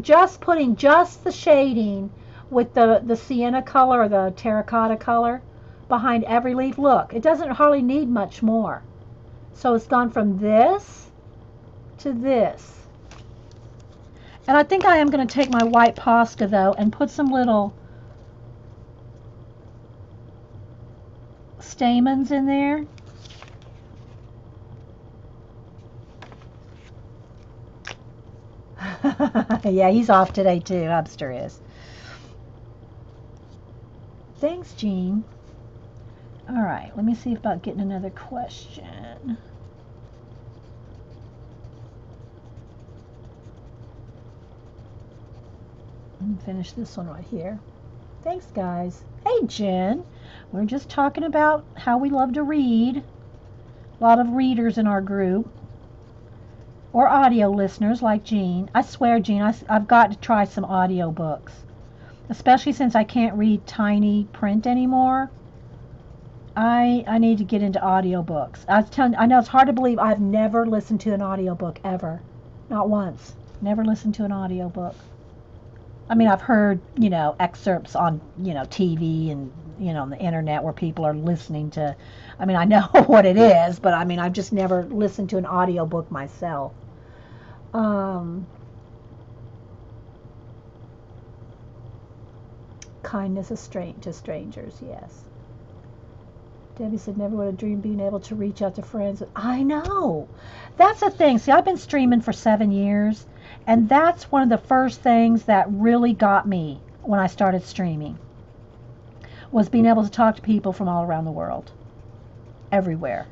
just putting just the shading with the sienna color or the terracotta color behind every leaf. Look, it doesn't hardly need much more. So it's gone from this to this. And I think I am going to take my white Posca, though, and put some little stamens in there. Yeah, he's off today, too. Hubster is. Thanks, Jean. All right, let me see about getting another question. Finish this one right here. Thanks, guys. Hey, Jen. We're just talking about how we love to read. A lot of readers in our group. Or audio listeners like Jean. I swear, Jean, I've got to try some audio books. Especially since I can't read tiny print anymore. I need to get into audiobooks. I know it's hard to believe I've never listened to an audiobook ever. Not once. Never listened to an audiobook. I mean, I've heard, excerpts on, TV and, on the internet where people are listening to, I mean, I know what it is, but I mean, I've just never listened to an audiobook myself. Kindness to strangers, yes. Debbie said, never would have dreamed being able to reach out to friends. I know. That's the thing. See, I've been streaming for 7 years, and that's one of the first things that really got me when I started streaming, was being able to talk to people from all around the world, everywhere.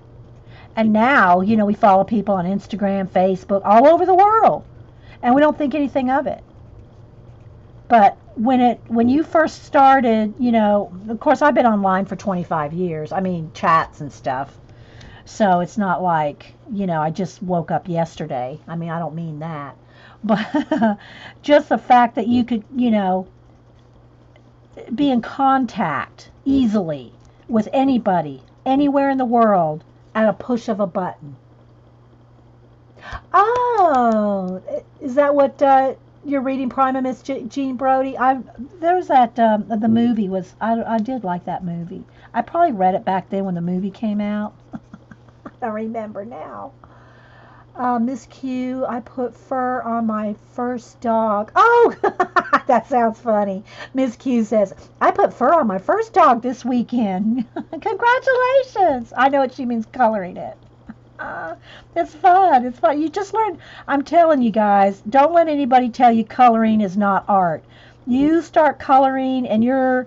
And now, we follow people on Instagram, Facebook, all over the world, and we don't think anything of it. But when you first started, of course, I've been online for 25 years. I mean, chats and stuff. So it's not like, I just woke up yesterday. I mean, I don't mean that. But just the fact that you could, be in contact easily with anybody, anywhere in the world, at a push of a button. Oh, is that what you're reading, Prima, Miss Jean Brody? There's that, the movie was, I did like that movie. I probably read it back then when the movie came out. I remember now. Miss Q, I put fur on my first dog. Oh, that sounds funny. Miss Q says, I put fur on my first dog this weekend. Congratulations. I know what she means, coloring it. It's fun. It's fun. You just learn. I'm telling you guys, don't let anybody tell you coloring is not art. You start coloring and you're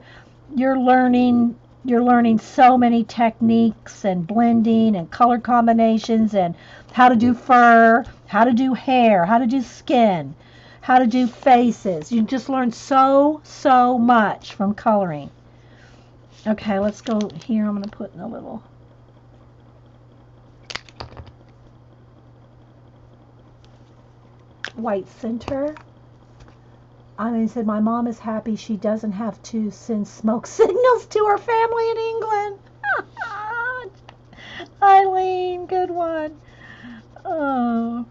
learning so many techniques and blending and color combinations and how to do fur, how to do hair, how to do skin, how to do faces. You just learn so much from coloring. Okay, let's go here. I'm going to put in a little white center. I mean, said, my mom is happy she doesn't have to send smoke signals to her family in England. Eileen, good one. Oh.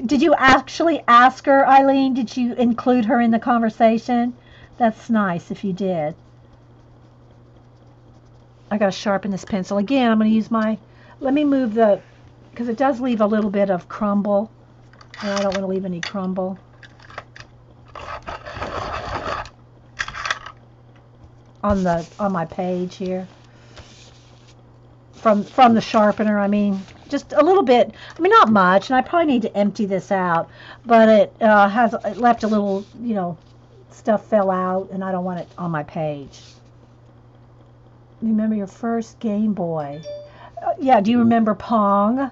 Did you actually ask her, Eileen? Did you include her in the conversation? That's nice if you did. I gotta sharpen this pencil. Again, I'm gonna use let me move because it does leave a little bit of crumble. And I don't want to leave any crumble. On my page here. From the sharpener, I mean. just a little bit. I mean, not much, and I probably need to empty this out, but it left a little, stuff fell out, and I don't want it on my page. Remember your first Game Boy? Yeah, do you remember Pong?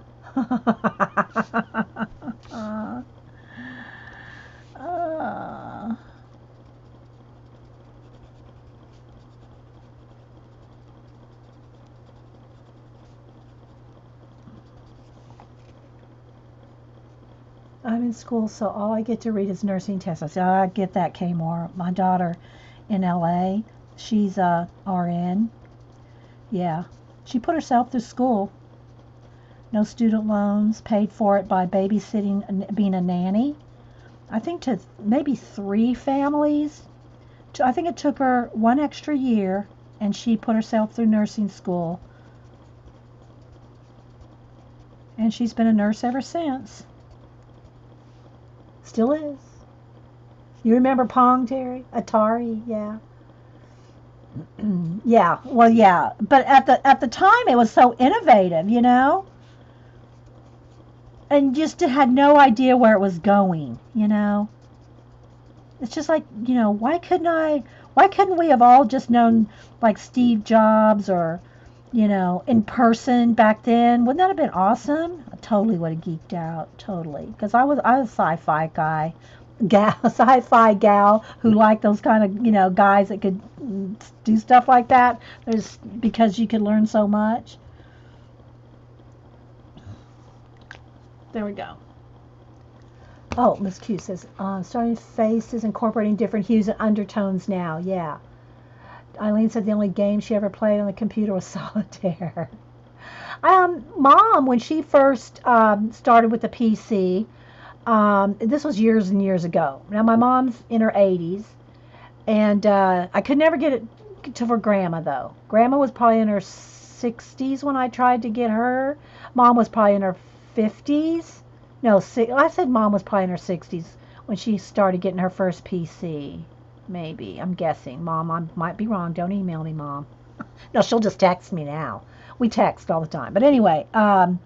I'm in school, so all I get to read is nursing tests. I said, oh, I get that, Kmore. My daughter in LA, she's a RN. Yeah, she put herself through school. No student loans, paid for it by babysitting and being a nanny. I think to maybe 3 families. I think it took her 1 extra year, and she put herself through nursing school. And she's been a nurse ever since. Still is. You remember Pong, Terry? Atari, yeah. Yeah, well, yeah. But at the time, it was so innovative, and just had no idea where it was going, It's just like, why couldn't we have all just known like Steve Jobs or, in person back then? Wouldn't that have been awesome? I totally would have geeked out, totally. Because I was a sci-fi sci-fi gal who liked those kind of, guys that could do stuff like that. Because you could learn so much. There we go. Oh, Miss Q says, starting faces, incorporating different hues and undertones now. Yeah. Eileen said the only game she ever played on the computer was solitaire. Mom, when she first started with the PC, this was years and years ago. Now, my mom's in her 80s, and I could never get it to her grandma, though. Grandma was probably in her 60s when I tried to get her. Mom was probably in her 50s. No, I said Mom was probably in her 60s when she started getting her first PC. Maybe. I'm guessing. Mom, I might be wrong. Don't email me, Mom. No, she'll just text me now. We text all the time. But anyway, I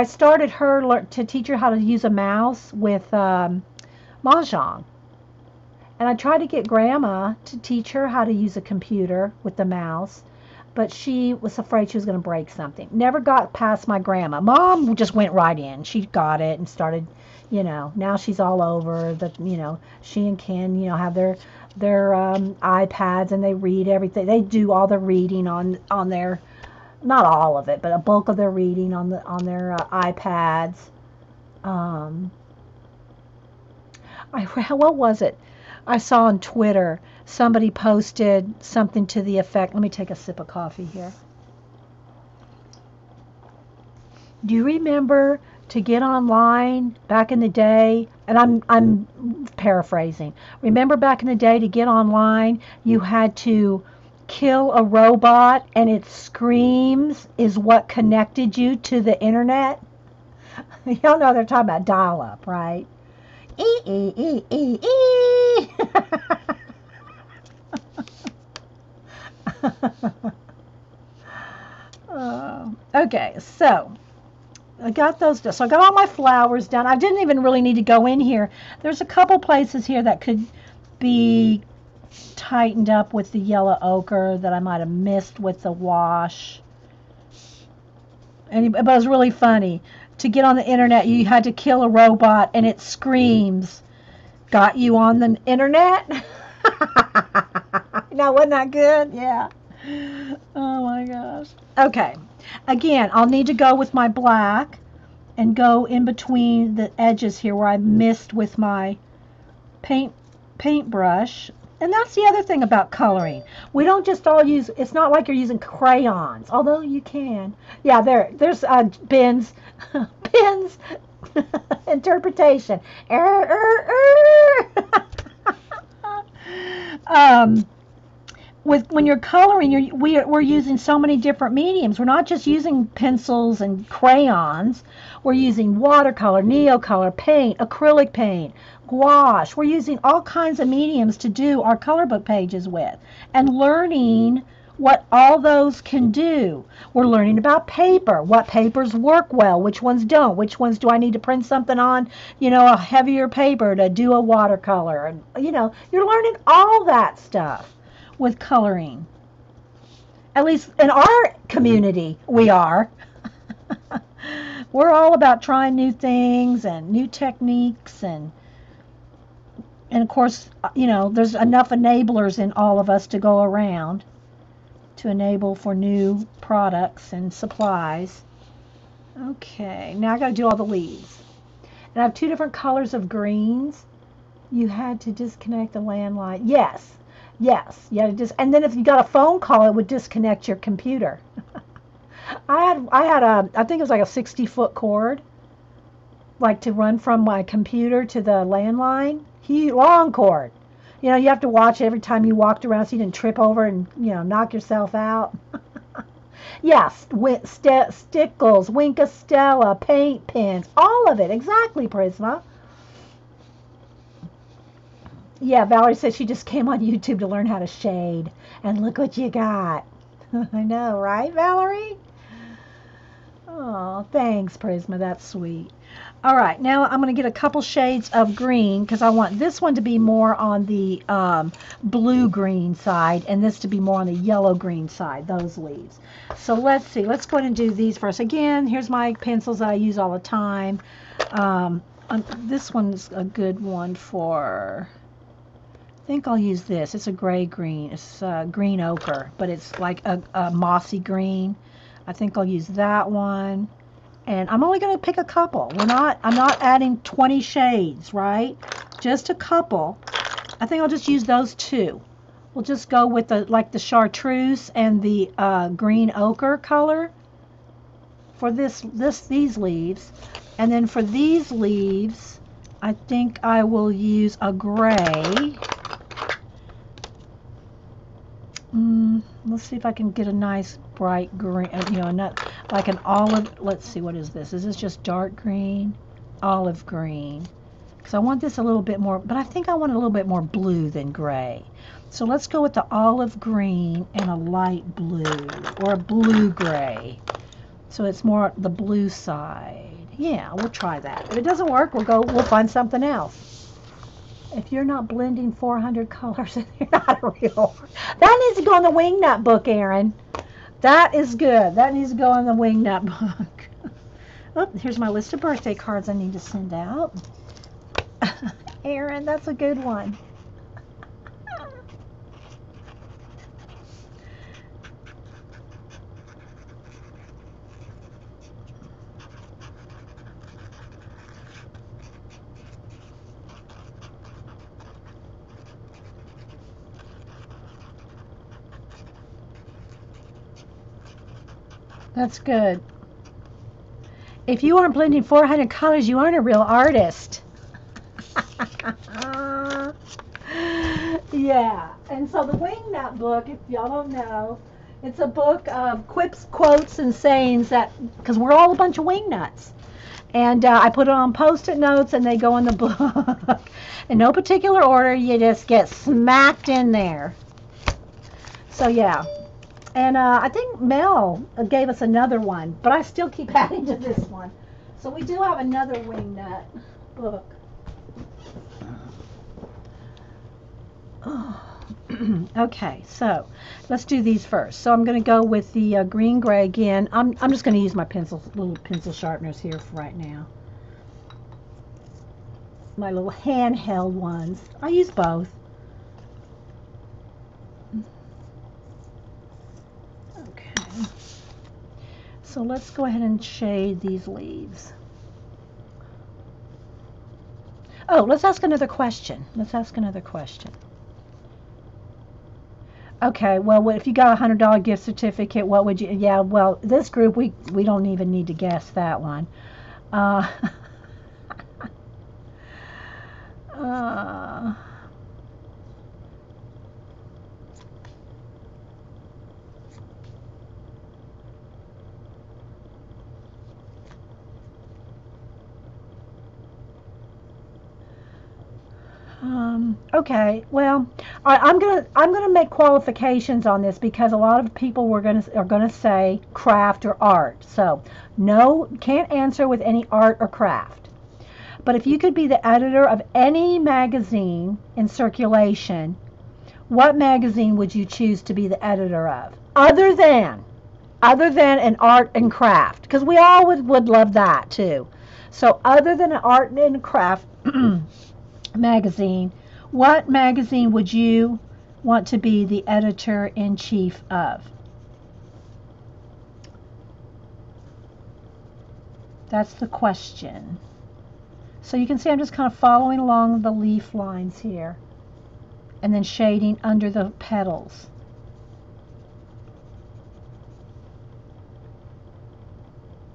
started her to teach her how to use a mouse with Mahjong. And I tried to get Grandma to teach her how to use a computer with the mouse. But she was afraid she was going to break something. Never got past my grandma. Mom just went right in. She got it and started, now she's all over. She and Ken, have their iPads, and they read everything. They do all the reading on their, not all of it, but a bulk of their reading on their iPads. What was it? I saw on Twitter, somebody posted something to the effect. Let me take a sip of coffee here. Do you remember to get online back in the day? And I'm paraphrasing. Remember back in the day to get online, you had to kill a robot, and its screams is what connected you to the internet? Y'all know they're talking about dial-up, right? Okay, so I got those done. So I got all my flowers done. I didn't even really need to go in here. There's a couple places here that could be tightened up with the yellow ochre that I might have missed with the wash. But it was really funny. To get on the internet, you had to kill a robot, and it screams. Got you on the internet? Now, wasn't that good? Yeah. Oh my gosh. Okay. Again, I'll need to go with my black and go in between the edges here where I missed with my paintbrush. And that's the other thing about coloring. We don't just all use, it's not like you're using crayons, although you can. Yeah, there's Ben's interpretation. When you're coloring, we're using so many different mediums. We're not just using pencils and crayons. We're using watercolor, neocolor, paint, acrylic paint, gouache. We're using all kinds of mediums to do our color book pages with, and learning what all those can do. We're learning about paper, what papers work well, which ones don't, which ones do I need to print something on, a heavier paper to do a watercolor. And, you're learning all that stuff with coloring. At least in our community, we are. We're all about trying new things and new techniques, and of course, there's enough enablers in all of us to go around to enable for new products and supplies. Okay, now I got to do all the leaves. And I have 2 different colors of greens. You had to disconnect the landline. Yes. You had to and then if you got a phone call, it would disconnect your computer. I think it was like a 60-foot cord, like to run from my computer to the landline. Long cord. You have to watch every time you walked around so you didn't trip over and, knock yourself out. Yes, stickles, Winkostella, paint pens, all of it. Exactly, Prisma. Yeah, Valerie said she just came on YouTube to learn how to shade. And look what you got. I know, right, Valerie? Oh, thanks, Prisma. That's sweet. All right, now I'm going to get a couple shades of green because I want this one to be more on the blue-green side and this to be more on the yellow-green side, those leaves. So let's see. Let's go ahead and do these first. Again, here's my pencils that I use all the time. This one's a good one for... I think I'll use this. It's a gray-green. It's green ochre, but it's like a mossy green. I think I'll use that one. And I'm only going to pick a couple. I'm not adding 20 shades, right? Just a couple. I think I'll just use those 2. We'll just go with the chartreuse and the green ochre color for these leaves. And then for these leaves, I think I will use a gray. Let's see if I can get a nice bright green, not like an olive. Let's see, what is this? Is this just dark green? Olive green. Because I want this a little bit more, but I think I want a little bit more blue than gray. So let's go with the olive green and a light blue, or a blue gray. So it's more the blue side. Yeah, we'll try that. If it doesn't work, we'll find something else. If you're not blending 400 colors, you're not a real. That needs to go in the Wingnut book, Erin. That is good. That needs to go in the Wingnut book. Oh, here's my list of birthday cards I need to send out. Erin, that's a good one. That's good. If you aren't blending 400 colors, you aren't a real artist. Yeah. And so the Wingnut book, if y'all don't know, it's a book of quips, quotes, and sayings that, because we're all a bunch of wingnuts. And I put it on Post-it notes, and they go in the book. In no particular order, you just get smacked in there. So, yeah. And I think Mel gave us another one, but I still keep adding to this one. So we do have another Wingnut book. Okay, so let's do these first. So I'm going to go with the green gray again. I'm just going to use my little pencil sharpeners here for right now. My little handheld ones. I use both. So let's go ahead and shade these leaves. Oh, let's ask another question. Okay, well, if you got a $100 gift certificate, what would you? Yeah, well, this group, we don't even need to guess that one. Okay, well, I'm gonna make qualifications on this because a lot of people are gonna say craft or art. So no, can't answer with any art or craft. But if you could be the editor of any magazine in circulation, what magazine would you choose to be the editor of? Other than an art and craft, because we all would love that too. So other than an art and craft magazine, what magazine would you want to be the editor-in-chief of? That's the question. So you can see I'm just kind of following along the leaf lines here and then shading under the petals.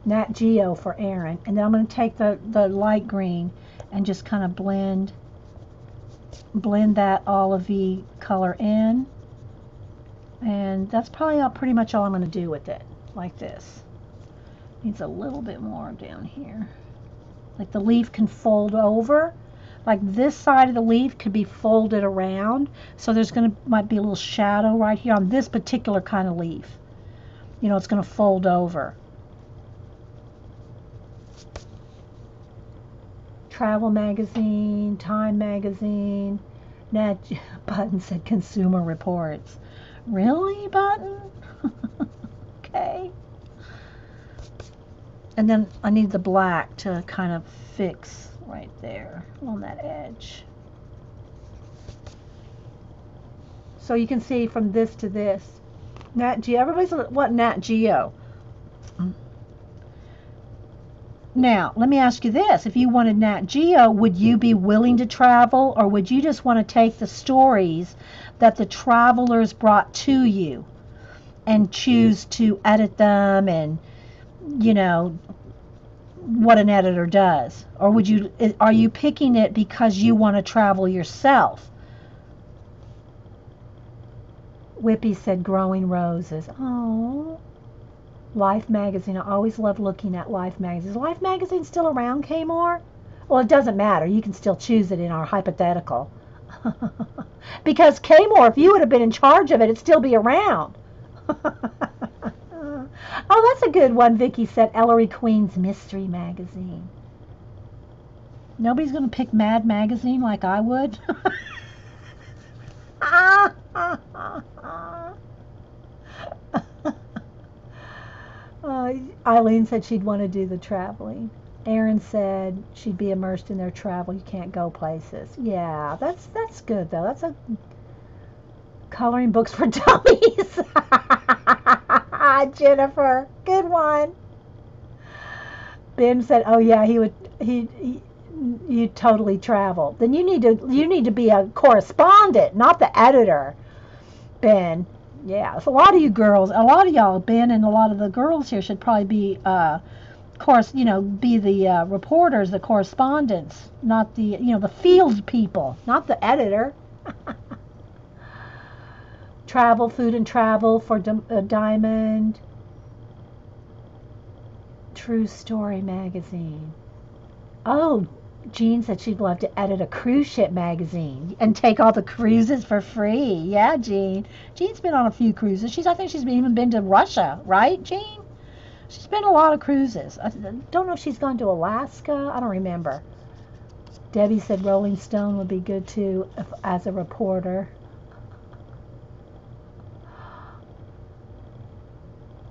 Nat Geo for Aaron. And then I'm going to take the light green and just kind of blend that olivey color in. And that's probably pretty much all I'm going to do with it, like this. Needs a little bit more down here. Like the leaf can fold over. Like this side of the leaf could be folded around. So there's might be a little shadow right here on this particular kind of leaf. You know, it's going to fold over. Travel magazine, Time magazine, Button said Consumer Reports. Really, Button? Okay. And then I need the black to kind of fix right there on that edge. So you can see from this to this. Nat Geo, everybody's what Nat Geo. Now, let me ask you this. If you wanted Nat Geo, would you be willing to travel, or would you just want to take the stories that the travelers brought to you and choose to edit them and, you know, what an editor does? Or are you picking it because you want to travel yourself? Whippy said Growing Roses. Oh. Life magazine. I always love looking at Life magazine. Is Life magazine still around, Kmore? Well, it doesn't matter. You can still choose it in our hypothetical. Because Kmore, if you would have been in charge of it, it'd still be around. Oh, that's a good one, Vicky said. Ellery Queen's Mystery Magazine. Nobody's going to pick Mad Magazine like I would. Eileen said she'd want to do the traveling. Erin said she'd be immersed in their travel. You can't go places. Yeah, that's good though. That's a coloring books for dummies. Jennifer, good one. Ben said, "Oh yeah, you'd totally travel." Then you need to be a correspondent, not the editor. Ben. Yeah, so a lot of you girls, a lot of y'all, Ben, and a lot of the girls here should probably be, be the reporters, the correspondents, not the, the field people, not the editor. Travel, Food and Travel for Diamond. True Story magazine. Oh, Jean said she'd love to edit a cruise ship magazine and take all the cruises for free. Yeah, Jean. Jean's been on a few cruises. I think she's even been to Russia, right, Jean? She's been on a lot of cruises. I don't know if she's gone to Alaska. I don't remember. Debbie said Rolling Stone would be good too as a reporter.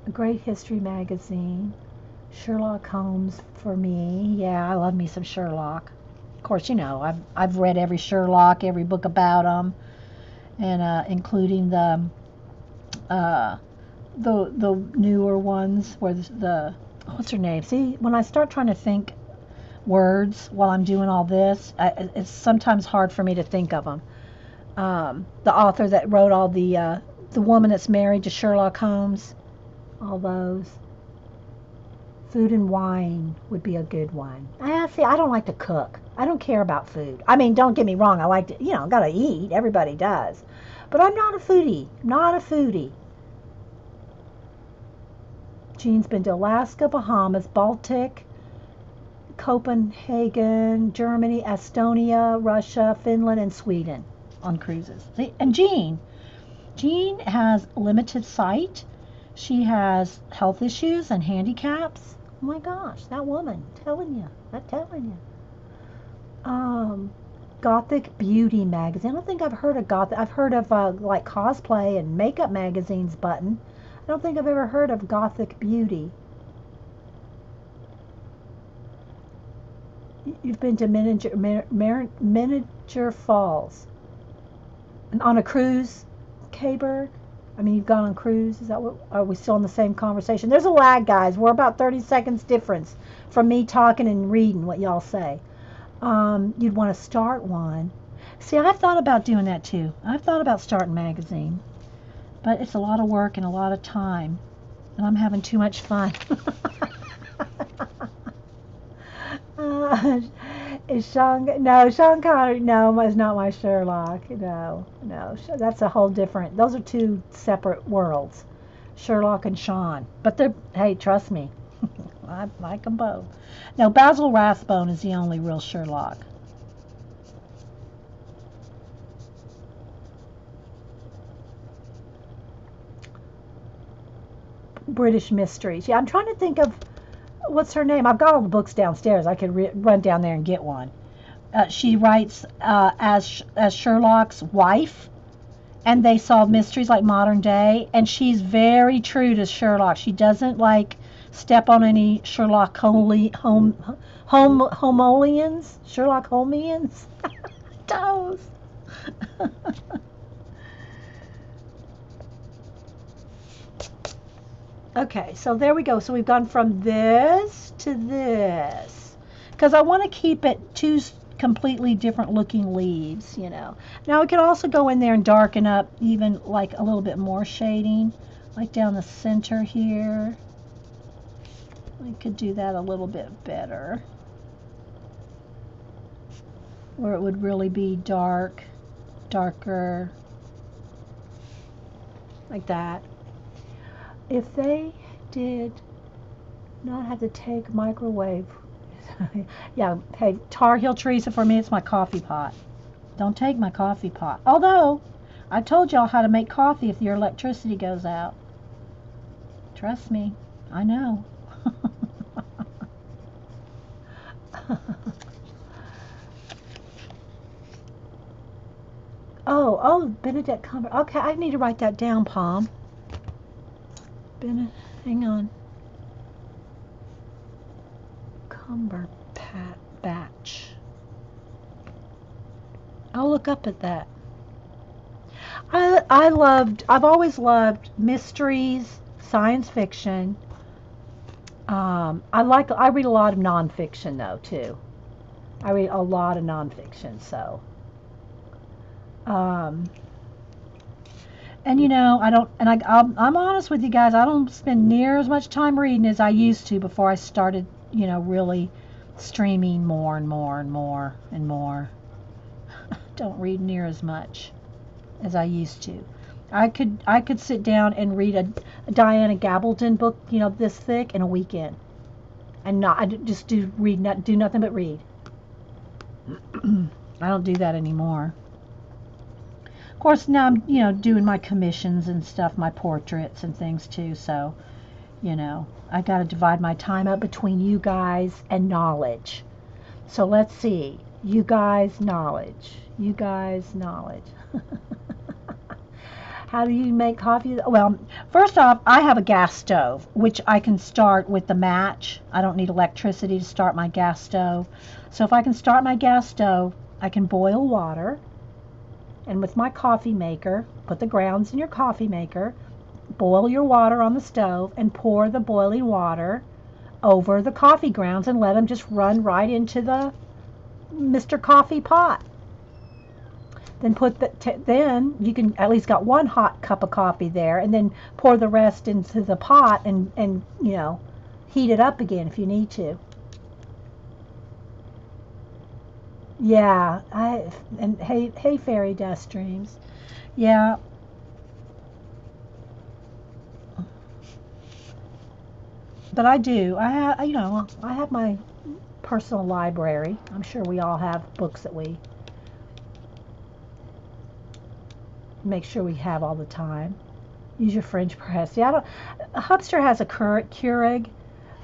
A Great History magazine. Sherlock Holmes for me. Yeah, I love me some Sherlock. Of course, I've read every Sherlock, every book about him, and including the newer ones where what's her name? See, when I start trying to think words while I'm doing all this, it's sometimes hard for me to think of them. The author that wrote all the woman that's married to Sherlock Holmes, all those. Food and Wine would be a good one. See, I don't like to cook. I don't care about food. I mean, don't get me wrong. I like to, gotta eat. Everybody does. But I'm not a foodie. Not a foodie. Jean's been to Alaska, Bahamas, Baltic, Copenhagen, Germany, Estonia, Russia, Finland, and Sweden on cruises. See? And Jean has limited sight. She has health issues and handicaps. Oh my gosh, that woman, I'm telling you. Gothic Beauty magazine. I don't think I've heard of Gothic. I've heard of like cosplay and makeup magazines button. I don't think I've ever heard of Gothic Beauty. You've been to Miniature Falls. And on a cruise, K-Bird? I mean, you've gone on cruise. Is that what? Are we still in the same conversation? There's a lag, guys. We're about 30 seconds difference from me talking and reading what y'all say. You'd want to start one. See, I've thought about doing that too. I've thought about starting a magazine. But it's a lot of work and a lot of time. And I'm having too much fun. Is Sean Connery? No, it's not my Sherlock. No. That's a whole different. Those are two separate worlds, Sherlock and Sean. But they're, hey, trust me, I like them both. No, Basil Rathbone is the only real Sherlock. British Mysteries. Yeah, I'm trying to think of. What's her name? I've got all the books downstairs. I could run down there and get one. She writes as Sherlock's wife, and they solve mysteries like modern day. And she's very true to Sherlock. She doesn't like step on any Sherlock Holmesians. Sherlock Holmesians. Toes. Okay, so there we go. So we've gone from this to this. Because I want to keep it two completely different looking leaves, you know. Now we could also go in there and darken up even like a little bit more shading. Like down the center here. I could do that a little bit better. Where it would really be dark, darker. Like that. If they did not have to take microwave, yeah, hey, Tar Heel Teresa, for me, it's my coffee pot. Don't take my coffee pot. Although, I told y'all how to make coffee if your electricity goes out. Trust me, I know. Oh, Benedict Cumberbatch. Okay, I need to write that down, Palm. Hang on. Cumberbatch. I'll look up at that. I've always loved mysteries, science fiction. I read a lot of nonfiction though too. I read a lot of nonfiction, so. And you know, I'm honest with you guys, I don't spend near as much time reading as I used to before I started, you know, really streaming more and more and more and more. Don't read near as much as I used to. I could sit down and read a Diana Gabaldon book, you know, this thick in a weekend. And I just do nothing but read. I don't do that anymore. Of course, now I'm, you know, doing my commissions and stuff, my portraits and things too, so, you know, I got to divide my time up between you guys and knowledge. So let's see. You guys, knowledge. You guys, knowledge. How do you make coffee? Well, first off, I have a gas stove, which I can start with the match. I don't need electricity to start my gas stove. So if I can start my gas stove, I can boil water. And with my coffee maker, put the grounds in your coffee maker, boil your water on the stove, and pour the boiling water over the coffee grounds and let them just run right into the Mr. Coffee pot. Then then you can at least got one hot cup of coffee there, and then pour the rest into the pot and you know, heat it up again if you need to. Yeah, hey fairy dust dreams. Yeah. But I do. I have my personal library. I'm sure we all have books that we make sure we have all the time. Use your French press. Yeah, Hubster has a Keurig,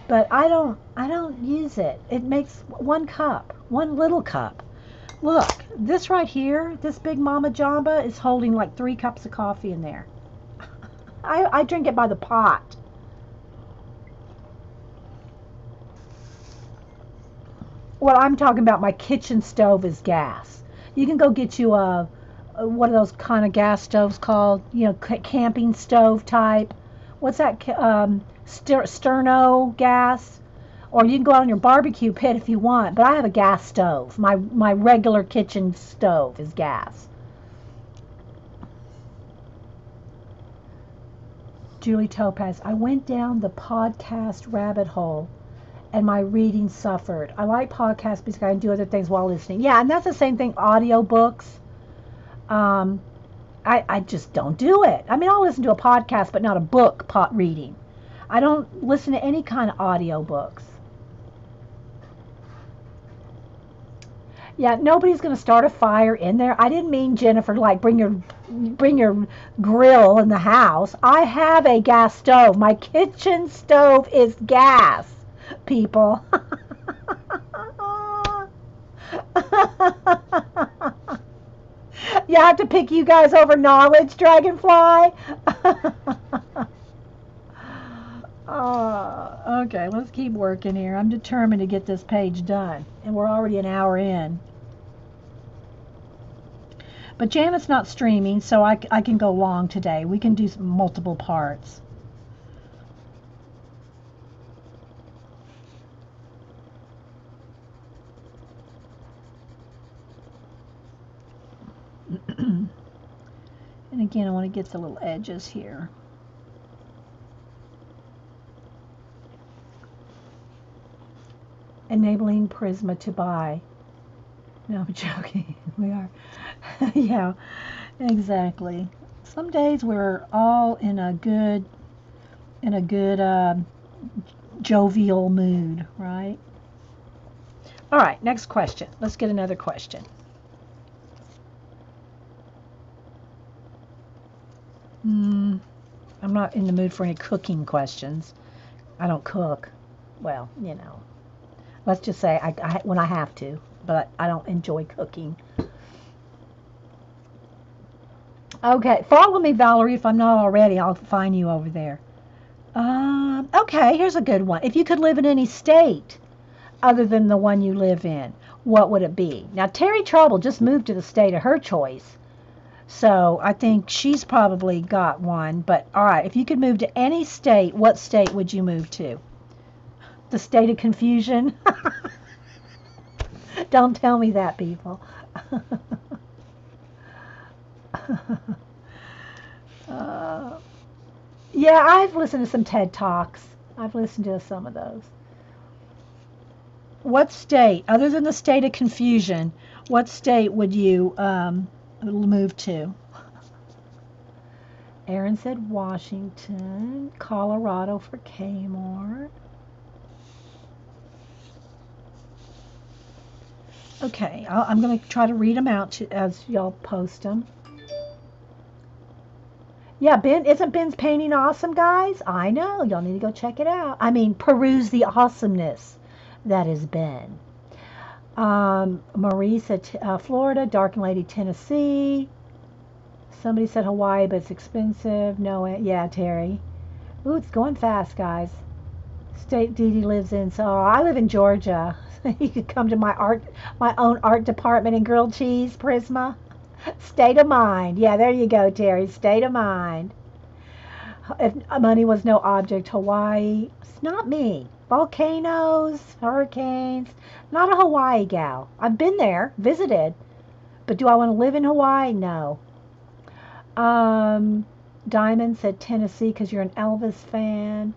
but I don't use it. It makes 1 cup, 1 little cup. Look, this right here, this big Mama Jamba is holding like 3 cups of coffee in there. I drink it by the pot. What I'm talking about, my kitchen stove is gas. You can go get you a what are those kind of gas stoves called? You know, camping stove type. What's that? Sterno gas. Or you can go out on your barbecue pit if you want. But I have a gas stove. My regular kitchen stove is gas. Julie Topaz, I went down the podcast rabbit hole and my reading suffered. I like podcasts because I can do other things while listening. Yeah, and that's the same thing, audiobooks. I just don't do it. I mean, I'll listen to a podcast, but not a book reading. I don't listen to any kind of audiobooks. Yeah, nobody's going to start a fire in there. I didn't mean, Jennifer, like bring your grill in the house. I have a gas stove. My kitchen stove is gas, people. You have to pick you guys over knowledge, Dragonfly. Okay, let's keep working here. I'm determined to get this page done, and we're already an hour in. But Janet's not streaming, so I can go long today. We can do multiple parts. And again, I want to get the little edges here. Enabling Prisma to buy. No, I'm joking. We are. Yeah, exactly. Some days we're all in a good jovial mood, right? All right, next question. Let's get another question. I'm not in the mood for any cooking questions. I don't cook. Well, you know. Let's just say I when I have to, but I don't enjoy cooking. Okay, follow me, Valerie, if I'm not already. I'll find you over there. Okay, here's a good one. If you could live in any state other than the one you live in, what would it be? Now, Terry Trouble just moved to the state of her choice, so I think she's probably got one. But, all right, if you could move to any state, what state would you move to? The state of confusion? Don't tell me that, people. Yeah, I've listened to some TED Talks. I've listened to some of those. What state, other than the state of confusion, what state would you move to? Aaron said Washington, Colorado for Kmart. Okay, I'm going to try to read them out as y'all post them. Yeah, Ben, isn't Ben's painting awesome, guys? I know, y'all need to go check it out. I mean, peruse the awesomeness that is Ben. Marie said Florida, Dark Lady, Tennessee. Somebody said Hawaii, but it's expensive. No, yeah, Terry. Ooh, it's going fast, guys. State Dede lives in, so I live in Georgia. You could come to my own art department in grilled cheese, Prisma. State of mind. Yeah, there you go, Terry. State of mind. If money was no object, Hawaii. It's not me. Volcanoes, hurricanes. Not a Hawaii gal. I've been there, visited. But do I want to live in Hawaii? No. Diamond said Tennessee because you're an Elvis fan.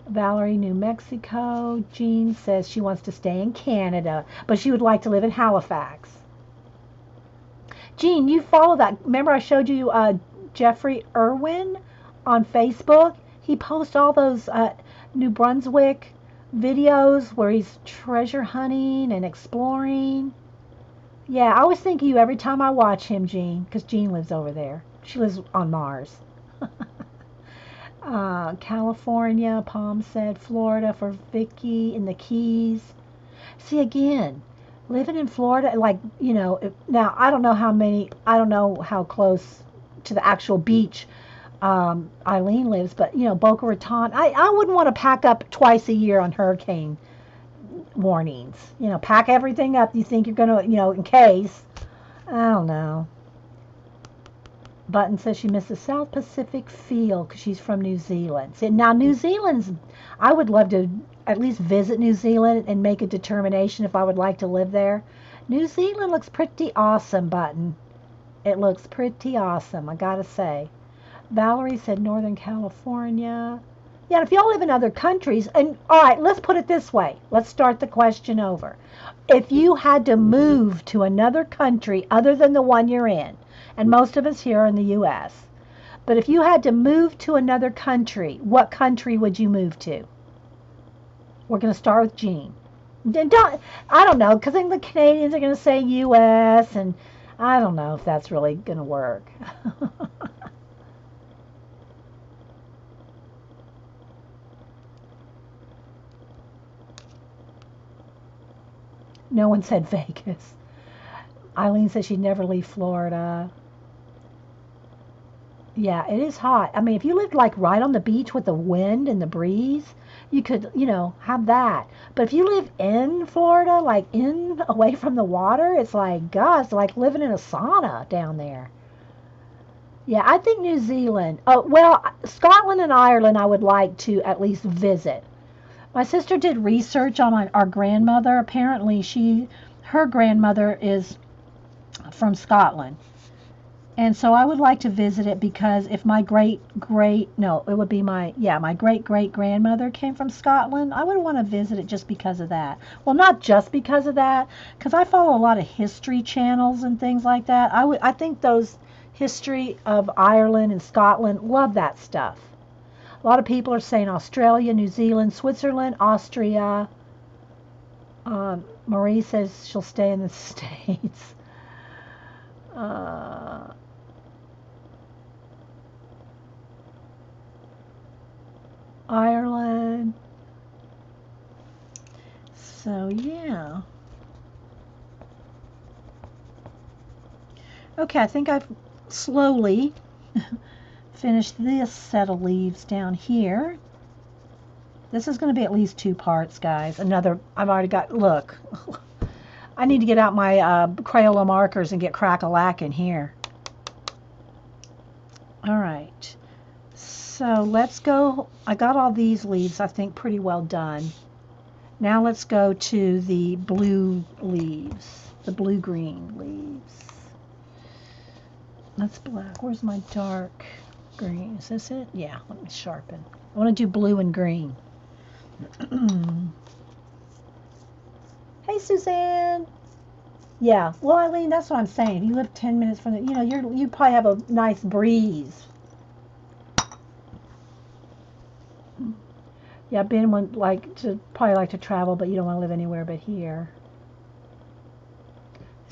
Valerie, New Mexico. Jean says she wants to stay in Canada, but she would like to live in Halifax. Jean, you follow that. Remember I showed you Jeffrey Irwin on Facebook? He posts all those New Brunswick videos where he's treasure hunting and exploring. Yeah, I always think of you every time I watch him, Jean, because Jean lives over there. She lives on Mars. California, Palm said, Florida for Vicky in the Keys. See, again, living in Florida, like, now I don't know I don't know how close to the actual beach Eileen lives, but, Boca Raton, I wouldn't want to pack up twice a year on hurricane warnings. Pack everything up you think you're going to, in case. I don't know. Button says she missed the South Pacific feel because she's from New Zealand. See, now, New Zealand's, I would love to at least visit New Zealand and make a determination if I would like to live there. New Zealand looks pretty awesome, Button. It looks pretty awesome, I gotta say. Valerie said Northern California. Yeah, if y'all live in other countries, and all right, let's put it this way. Let's start the question over. If you had to move to another country other than the one you're in, and most of us here are in the U.S., but if you had to move to another country, what country would you move to? We're going to start with Jean. I don't know, because I think the Canadians are going to say U.S., and I don't know if that's really going to work. No one said Vegas. Eileen says she'd never leave Florida. Yeah, it is hot. I mean, if you lived like right on the beach with the wind and the breeze, you could, have that. But if you live in Florida, like away from the water, it's like, gosh, it's like living in a sauna down there. Yeah, I think New Zealand. Oh, well, Scotland and Ireland I would like to at least visit. My sister did research on our grandmother. Apparently, her grandmother is from Scotland. And so I would like to visit it because if my my great-great-grandmother came from Scotland, I would want to visit it just because of that. Well, not just because of that, because I follow a lot of history channels and things like that. I think those history of Ireland and Scotland, love that stuff. A lot of people are saying Australia, New Zealand, Switzerland, Austria. Marie says she'll stay in the States. Ireland. So, yeah. Okay, I think I've slowly finished this set of leaves down here. This is going to be at least 2 parts, guys. I've already got, look. I need to get out my Crayola markers and get crack-a-lackin' here. All right. So let's go. I got all these leaves, I think, pretty well done. Now let's go to the blue leaves, the blue-green leaves. That's black. Where's my dark green? Is this it? Yeah, let me sharpen. I want to do blue and green. Hey, Suzanne. Yeah, well, Eileen, that's what I'm saying. If you live 10 minutes from the, you probably have a nice breeze. Yeah, Ben would probably like to travel, but you don't want to live anywhere but here.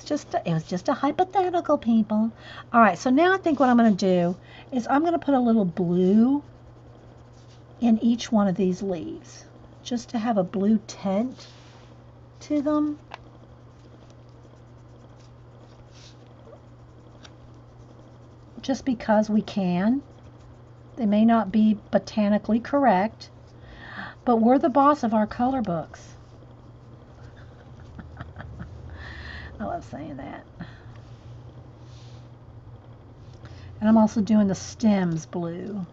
It was just a hypothetical, people. All right, so now I think what I'm going to do is I'm going to put a little blue in each one of these leaves, just to have a blue tint to them. Just because we can. They may not be botanically correct, but we're the boss of our color books. I love saying that. And I'm also doing the stems blue.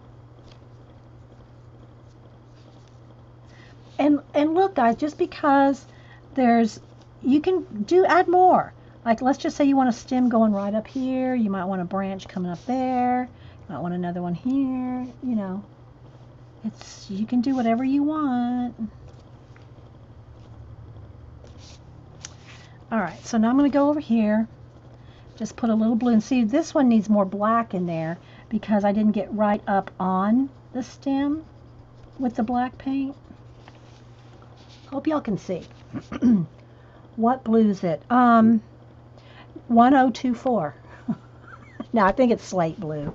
And look, guys, just because you can add more. Like, let's just say you want a stem going right up here. You might want a branch coming up there. You might want another one here. You can do whatever you want. All right, so now I'm going to go over here. Just put a little blue. And see, this one needs more black in there because I didn't get right up on the stem with the black paint. Hope y'all can see. What blue is it? 1024. No, I think it's slate blue.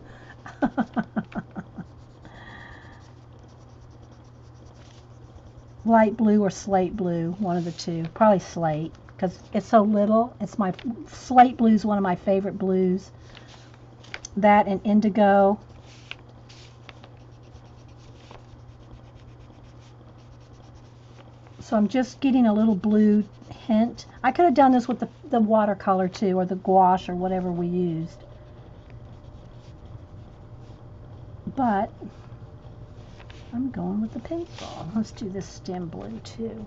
Light blue or slate blue, one of the two. Probably slate, because it's so little. It's my slate blue is one of my favorite blues. That and indigo. So I'm just getting a little blue hint. I could have done this with the watercolor too, or the gouache, or whatever we used. But I'm going with the pencil. Let's do this stem blue too.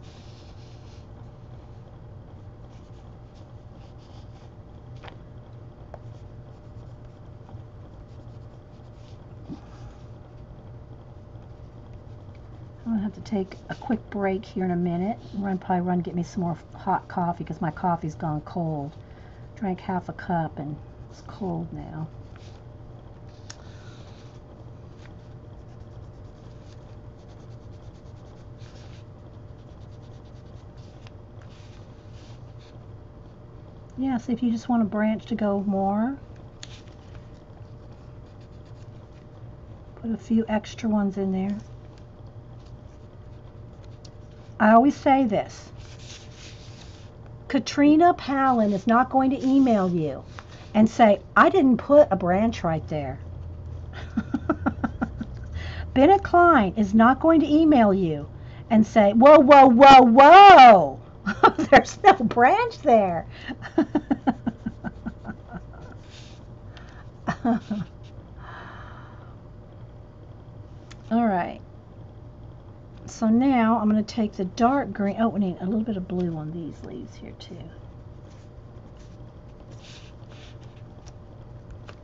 I'm going to have to take a quick break here in a minute. Probably run get me some more hot coffee because my coffee's gone cold. Drank half a cup and it's cold now. Yeah, see if you just want a branch to go more. Put a few extra ones in there. I always say this. Katrina Pallon is not going to email you and say, I didn't put a branch right there. Bennett Klein is not going to email you and say, whoa, whoa, whoa, whoa. There's no branch there. All right. So now I'm going to take the dark green. Oh, we need a little bit of blue on these leaves here too.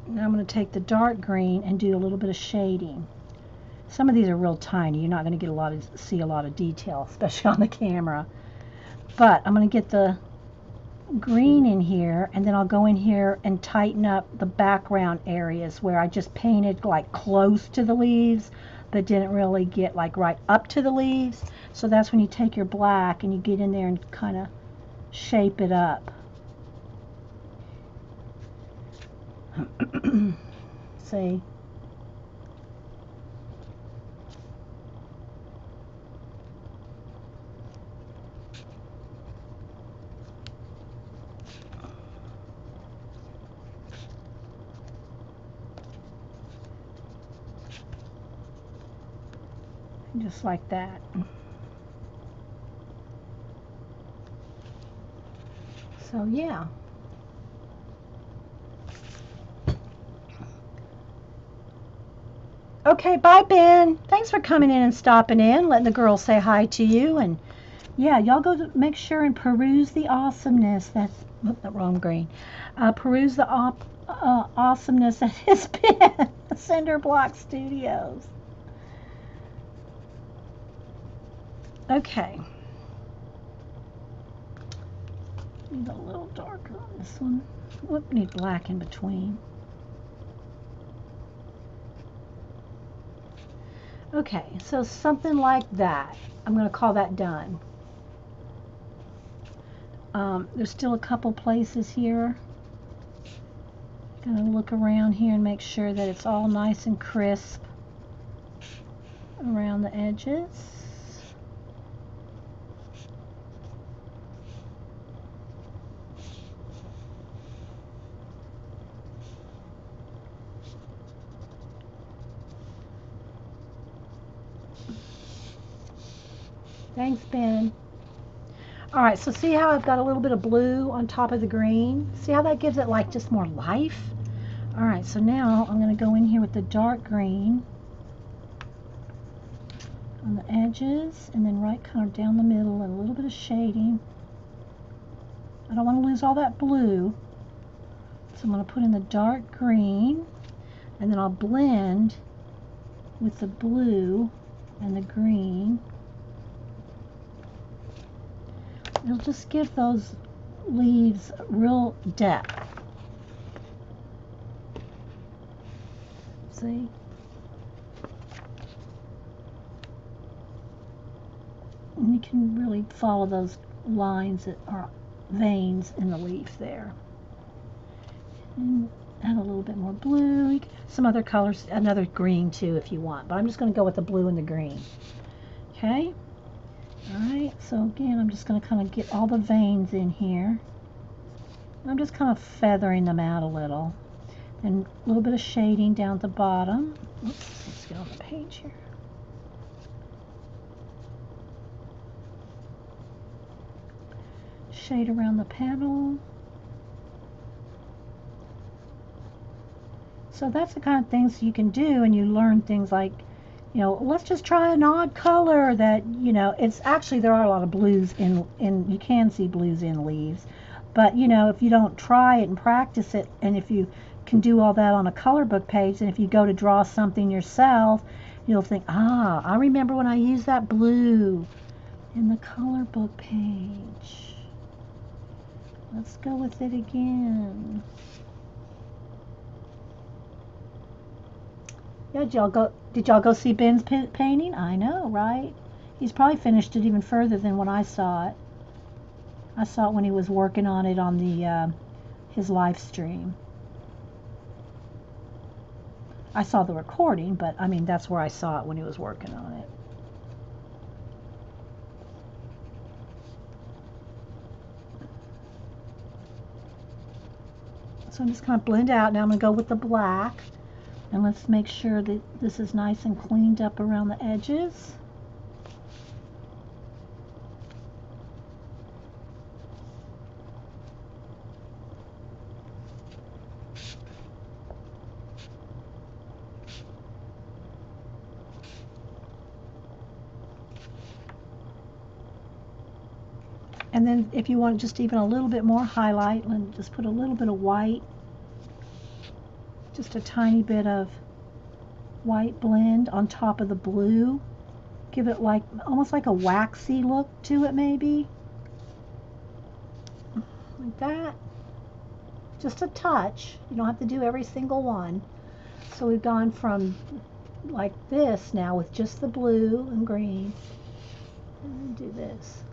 Now I'm going to take the dark green and do a little bit of shading. Some of these are real tiny. You're not going to get see a lot of detail, especially on the camera. But I'm going to get the green in here, and then I'll go in here and tighten up the background areas where I just painted like close to the leaves, but didn't really get like right up to the leaves. So that's when you take your black and you get in there and kind of shape it up. See? Just like that. So yeah. Okay, bye Ben. Thanks for coming in and stopping in, letting the girls say hi to you. And yeah, y'all go make sure and peruse the awesomeness. That's the wrong green. Peruse the awesomeness that has been Cinder Block Studios. Okay. Need a little darker on this one. Whoop, need black in between. Okay, so something like that. I'm going to call that done. There's still a couple places here. Going to look around here and make sure that it's all nice and crisp around the edges. Thanks, Ben. All right, so see how I've got a little bit of blue on top of the green? See how that gives it like just more life? All right, so now I'm going to go in here with the dark green on the edges, and then right kind of down the middle, and a little bit of shading. I don't want to lose all that blue, so I'm going to put in the dark green, and then I'll blend with the blue and the green. It'll just give those leaves real depth. See? And you can really follow those lines that are veins in the leaf there. And add a little bit more blue. Some other colors, another green too if you want, but I'm just going to go with the blue and the green. Okay. Alright, so again, I'm just going to kind of get all the veins in here. I'm just kind of feathering them out a little. And a little bit of shading down at the bottom. Oops, let's get on the page here. Shade around the petal. So that's the kind of things you can do, and you learn things like, you know, let's just try an odd color that, you know, it's actually, there are a lot of blues in you can see blues in leaves. But, you know, if you don't try it and practice it, and if you can do all that on a color book page, and if you go to draw something yourself, you'll think, ah, I remember when I used that blue in the color book page. Let's go with it again. Yeah, did y'all go see Ben's painting? I know, right? He's probably finished it even further than when I saw it. I saw it when he was working on it on the his live stream. I saw the recording, but I mean, that's where I saw it when he was working on it. So I'm just kind of blend out. Now I'm going to go with the black. And let's make sure that this is nice and cleaned up around the edges. And then if you want just even a little bit more highlight, just put a little bit of white. Just a tiny bit of white blend on top of the blue. Give it like almost like a waxy look to it, maybe. Like that. Just a touch. You don't have to do every single one. So we've gone from like this now with just the blue and green. And do this.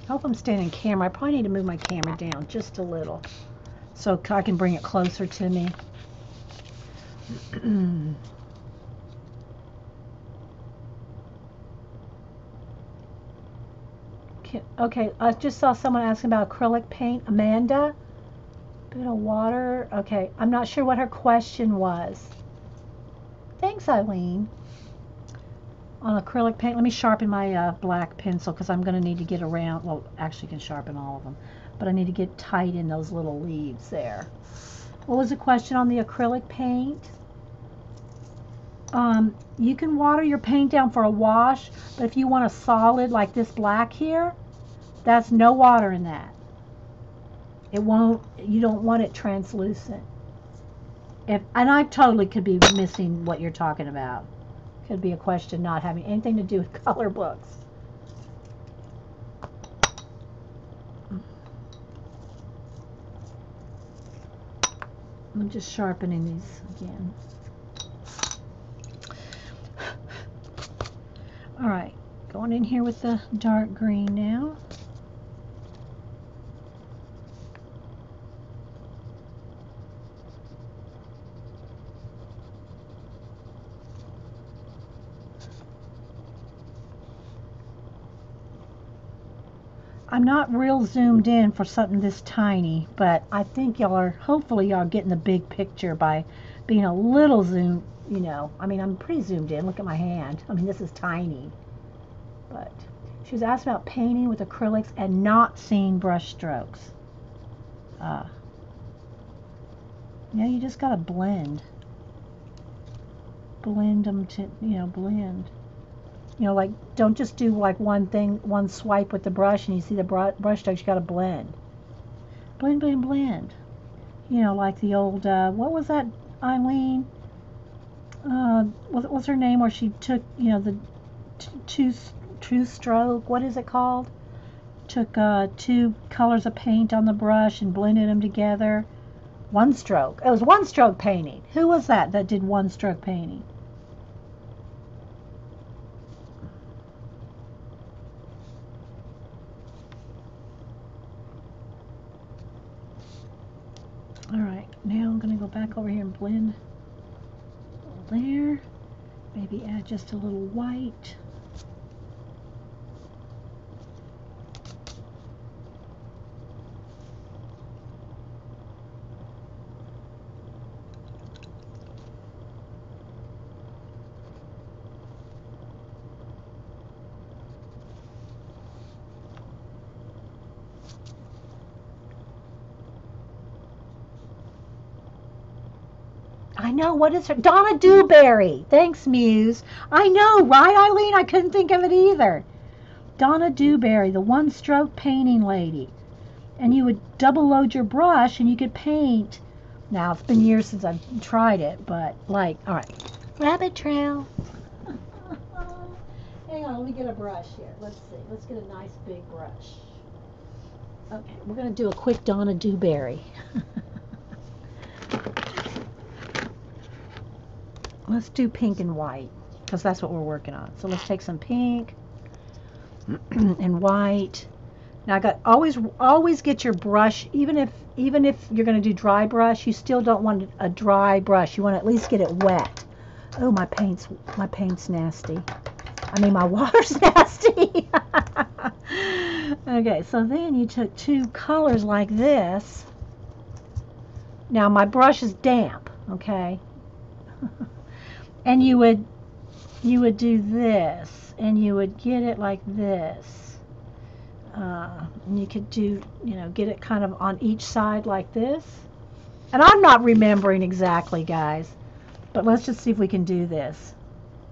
I hope I'm staying in camera. I probably need to move my camera down just a little so I can bring it closer to me. Okay, I just saw someone asking about acrylic paint. Amanda? Bit of water. Okay, I'm not sure what her question was. Thanks, Eileen. On acrylic paint, let me sharpen my black pencil because I'm going to need to get around. Well, actually, you can sharpen all of them, but I need to get tight in those little leaves there. What was the question on the acrylic paint? You can water your paint down for a wash, but if you want a solid like this black here, that's no water in that. It won't. You don't want it translucent. And I totally could be missing what you're talking about. Could be a question not having anything to do with color books. I'm just sharpening these again. All right, going in here with the dark green now. I'm not real zoomed in for something this tiny, but I think y'all are, hopefully y'all are getting the big picture by being a little zoomed, you know. I mean, I'm pretty zoomed in. Look at my hand. I mean, this is tiny. But she was asked about painting with acrylics and not seeing brush strokes. Yeah, you just gotta blend. Blend them to, you know, blend. You know, like, don't just do like one thing, one swipe with the brush and you see the brush strokes. You got to blend. Blend, blend, blend. You know, like the old, what was that, Eileen? What's her name where she took, you know, the two stroke, what is it called? took 2 colors of paint on the brush and blended them together. One stroke. It was one stroke painting. Who was that did one stroke painting? Alright, now I'm going to go back over here and blend there. Maybe add just a little white. I know, what is her? Donna Dewberry. Thanks, Muse. I know, right, Eileen? I couldn't think of it either. Donna Dewberry, the one-stroke painting lady. And you would double load your brush and you could paint. Now, it's been years since I've tried it, but like, all right. Rabbit trail. Hang on, let me get a brush here. Let's see. Let's get a nice big brush. Okay, we're going to do a quick Donna Dewberry. Let's do pink and white, because that's what we're working on. So let's take some pink and white. Now I got always get your brush, even if you're going to do dry brush, you still don't want a dry brush. You want to at least get it wet. Oh, my paint's nasty. I mean, my water's nasty. Okay, so then you took 2 colors like this. Now my brush is damp, okay? And you would do this, and you would get it like this. And you could do, get it kind of on each side like this. And I'm not remembering exactly, guys, but let's just see if we can do this.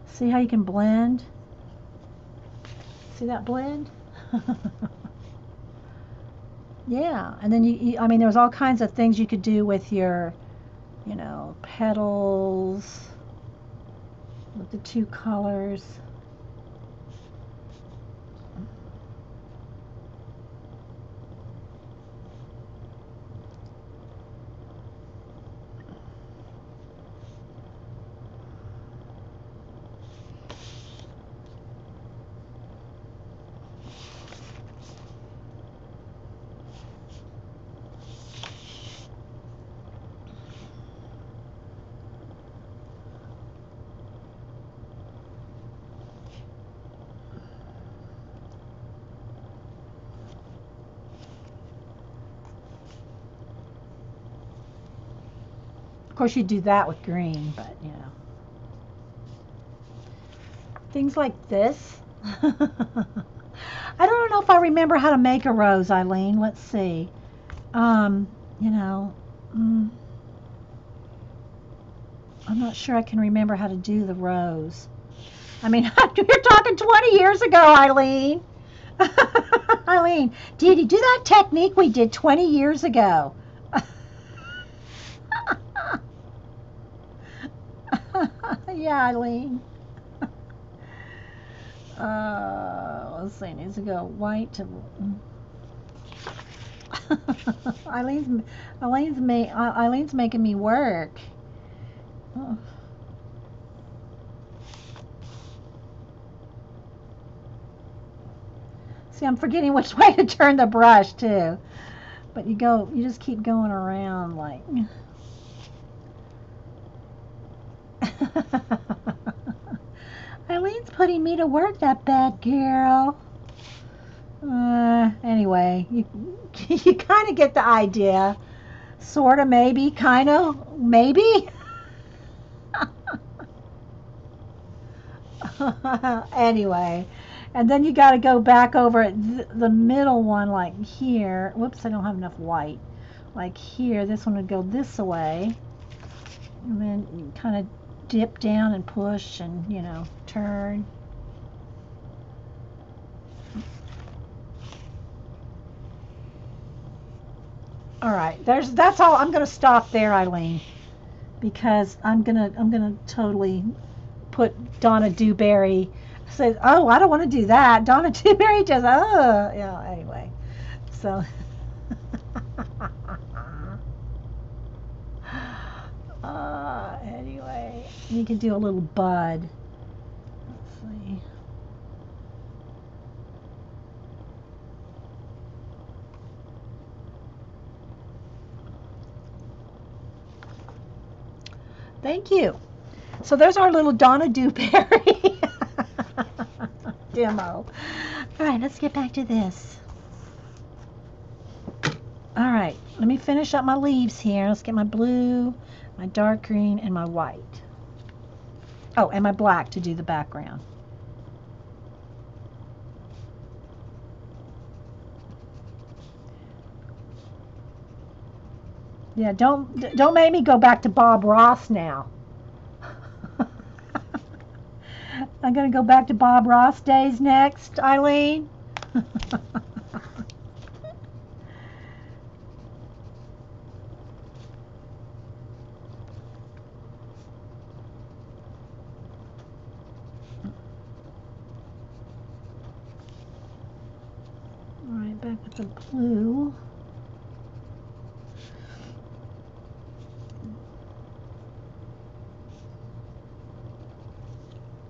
See how you can blend? See that blend? Yeah, and then I mean, there's all kinds of things you could do with your, petals. With the 2 colors. Of course, you do that with green, but things like this. I don't know if I remember how to make a rose, Eileen. Let's see. I'm not sure I can remember how to do the rose. I mean, you're talking 20 years ago, Eileen. Eileen, did you do that technique we did 20 years ago? Yeah, Eileen. Let's see. Needs to go white to. Eileen's making me work. Oh. See, I'm forgetting which way to turn the brush too. But you just keep going around like. Eileen's putting me to work, that bad girl. Anyway, you kind of get the idea. Sort of, maybe, kind of, maybe. Anyway, and then you got to go back over the middle one, like here. Whoops, I don't have enough white. Like here, this one would go this way. And then you kind of dip down and push and, turn. All right, that's all. I'm going to stop there, Eileen, because I'm gonna totally put Donna Dewberry says, oh, I don't want to do that. Donna too. Mary just, oh, yeah, anyway. So, anyway, you can do a little bud. Let's see. Thank you. So there's our little Donna Dewberry demo. All right, let's get back to this. All right, let me finish up my leaves here. Let's get my blue, my dark green, and my white. Oh, and my black to do the background. Yeah, don't make me go back to Bob Ross now. I'm going to go back to Bob Ross days next, Eileen. All right, back with the blue.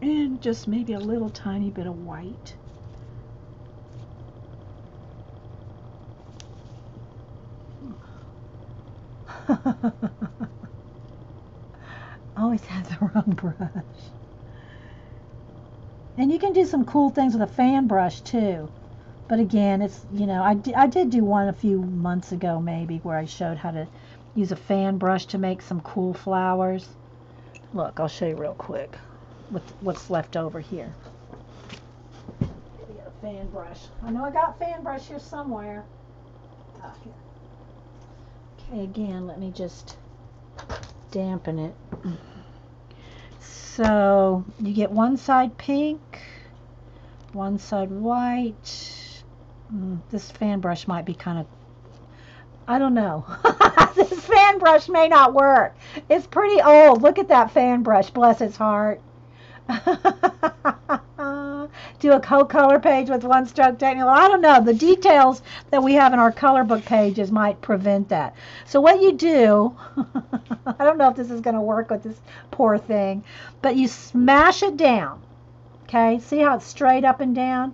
And just maybe a little tiny bit of white. Always have the wrong brush. And you can do some cool things with a fan brush too. But again, it's, you know, I did do one a few months ago maybe where I showed how to use a fan brush to make some cool flowers. Look, I'll show you real quick with what's left over here. Maybe a fan brush. I know I got a fan brush here somewhere. Ah, here. Okay, again, let me just dampen it. So you get one side pink, one side white. This fan brush might be kind of, I don't know. This fan brush may not work. It's pretty old. Look at that fan brush, bless its heart. Do a co-color page with one stroke technical. I don't know. The details that we have in our color book pages might prevent that. So what you do, I don't know if this is going to work with this poor thing, but you smash it down. Okay, see how it's straight up and down?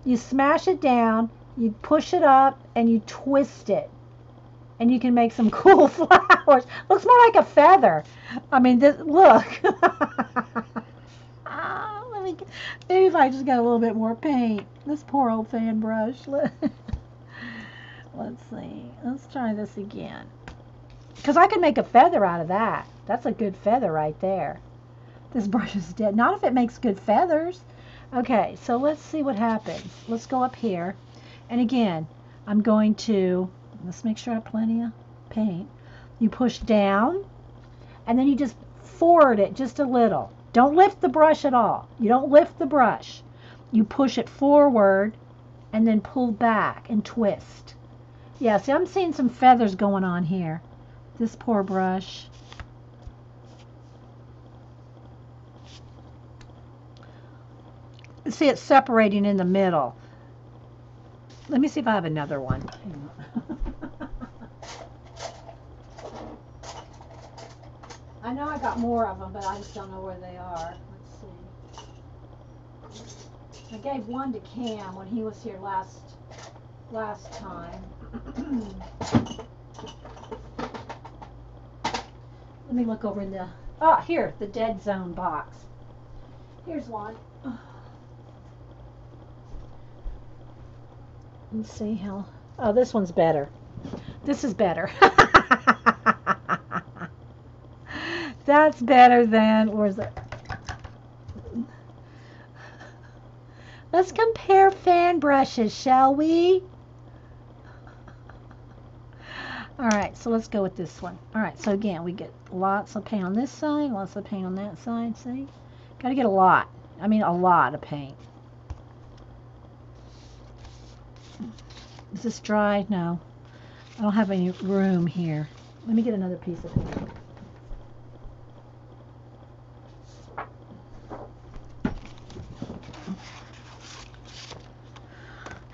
You smash it down, you push it up, and you twist it. And you can make some cool flowers. Looks more like a feather. I mean, this, look. Maybe if I just got a little bit more paint. This poor old fan brush. Let's see. Let's try this again. Because I could make a feather out of that. That's a good feather right there. This brush is dead. Not if it makes good feathers. Okay, so let's see what happens. Let's go up here. And again, I'm going to, let's make sure I have plenty of paint. You push down, and then you just forward it just a little. Don't lift the brush at all. You don't lift the brush. You push it forward and then pull back and twist. Yeah, see, I'm seeing some feathers going on here. This poor brush. See, it's separating in the middle. Let me see if I have another one. I know I got more of them, but I just don't know where they are. Let's see. I gave one to Cam when he was here last time. Let me look over in the, here, the dead zone box. Here's one. Let's see how, oh, this one's better. This is better. That's better than, where's it? Let's compare fan brushes, shall we? All right, so let's go with this one. All right, so again, we get lots of paint on this side, lots of paint on that side, see? Got to get a lot. I mean, a lot of paint. Is this dry? No. I don't have any room here. Let me get another piece of paint.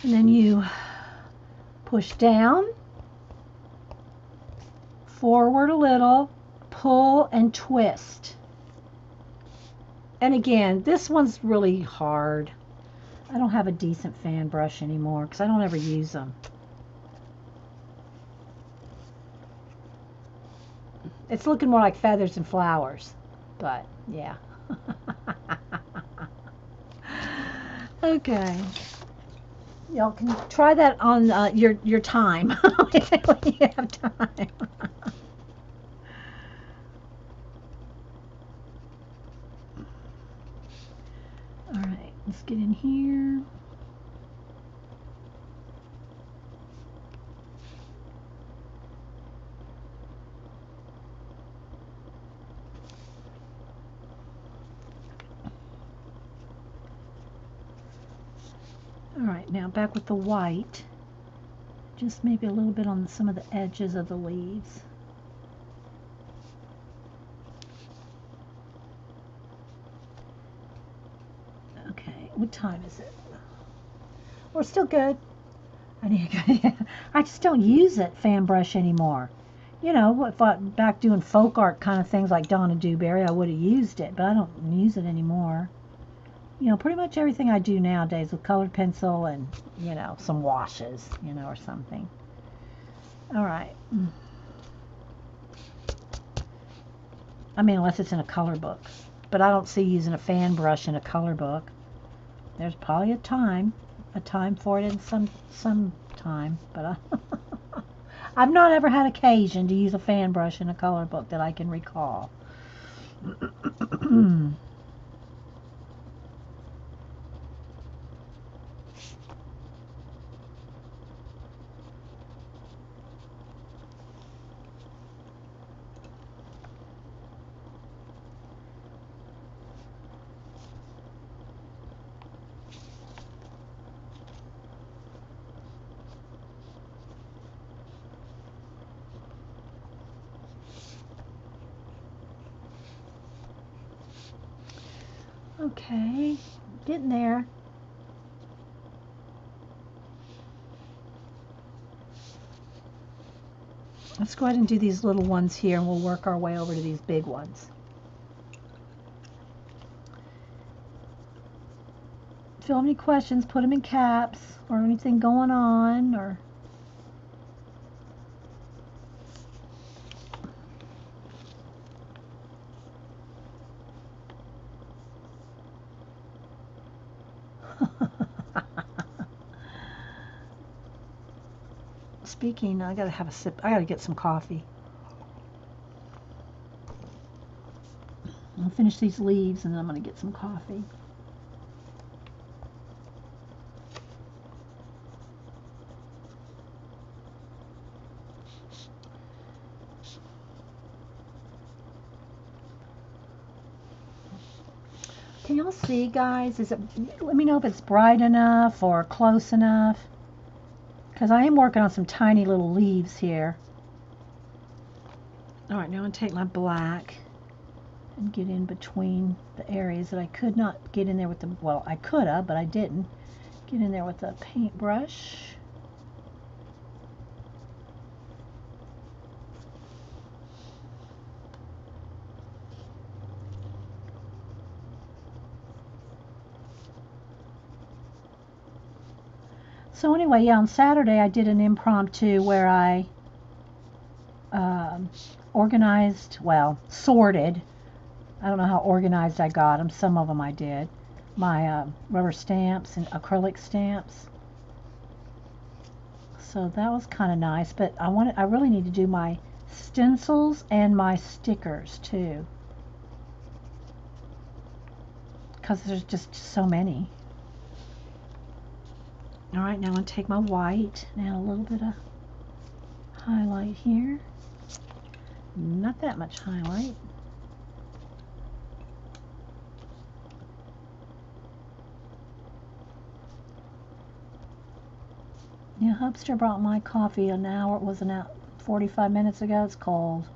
And then you push down, forward a little, pull and twist. And again, this one's really hard. I don't have a decent fan brush anymore because I don't ever use them. It's looking more like feathers and flowers, but yeah. Okay. Y'all can try that on your time when you have time. All right, let's get in here. All right, now back with the white. Just maybe a little bit on some of the edges of the leaves. Okay, what time is it? We're still good. I just don't use it fan brush anymore. You know, if I back doing folk art kind of things like Donna Dewberry, I would have used it, but I don't use it anymore. You know, pretty much everything I do nowadays with colored pencil and, you know, some washes, you know, or something. All right. I mean, unless it's in a color book. But I don't see using a fan brush in a color book. There's probably a time for it in some time, but I've not ever had occasion to use a fan brush in a color book that I can recall. Okay, getting there. Let's go ahead and do these little ones here, and we'll work our way over to these big ones. If you have any questions, put them in caps, or anything going on, or... Speaking, I gotta have a sip. I gotta get some coffee. I'll finish these leaves and then I'm gonna get some coffee. Can y'all see, guys? Let me know if it's bright enough or close enough, because I am working on some tiny little leaves here. All right, now I'm going to take my black and get in between the areas that I could not get in there with the, well, I could have, but I didn't. Get in there with a paintbrush. So anyway, yeah, on Saturday I did an impromptu where I organized, well, sorted. I don't know how organized I got them. Some of them I did. My rubber stamps and acrylic stamps. So that was kind of nice. But I really need to do my stencils and my stickers too, because there's just so many. All right, now I'm going to take my white and add a little bit of highlight here. Not that much highlight. Yeah, Hubster brought my coffee an hour, it was an hour, 45 minutes ago. It's cold.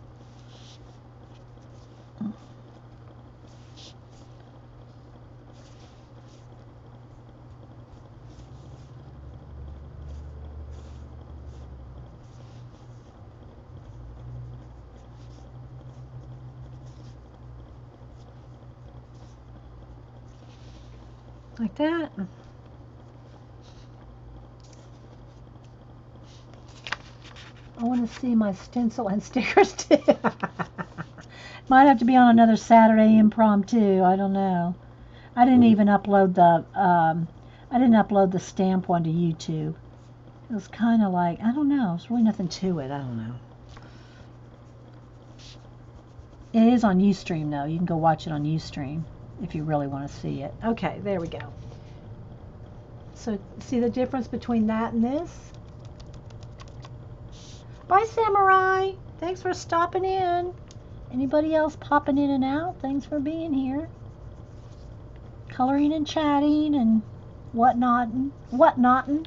Like that. I want to see my stencil and stickers too. Might have to be on another Saturday impromptu. I don't know. I didn't even upload the stamp one to YouTube. It was kind of like, I don't know. There's really nothing to it. I don't know. It is on Ustream though. You can go watch it on Ustream if you really want to see it. Okay, there we go. So see the difference between that and this? Bye, Samurai. Thanks for stopping in. Anybody else popping in and out? Thanks for being here. Coloring and chatting and whatnotting. Whatnotting.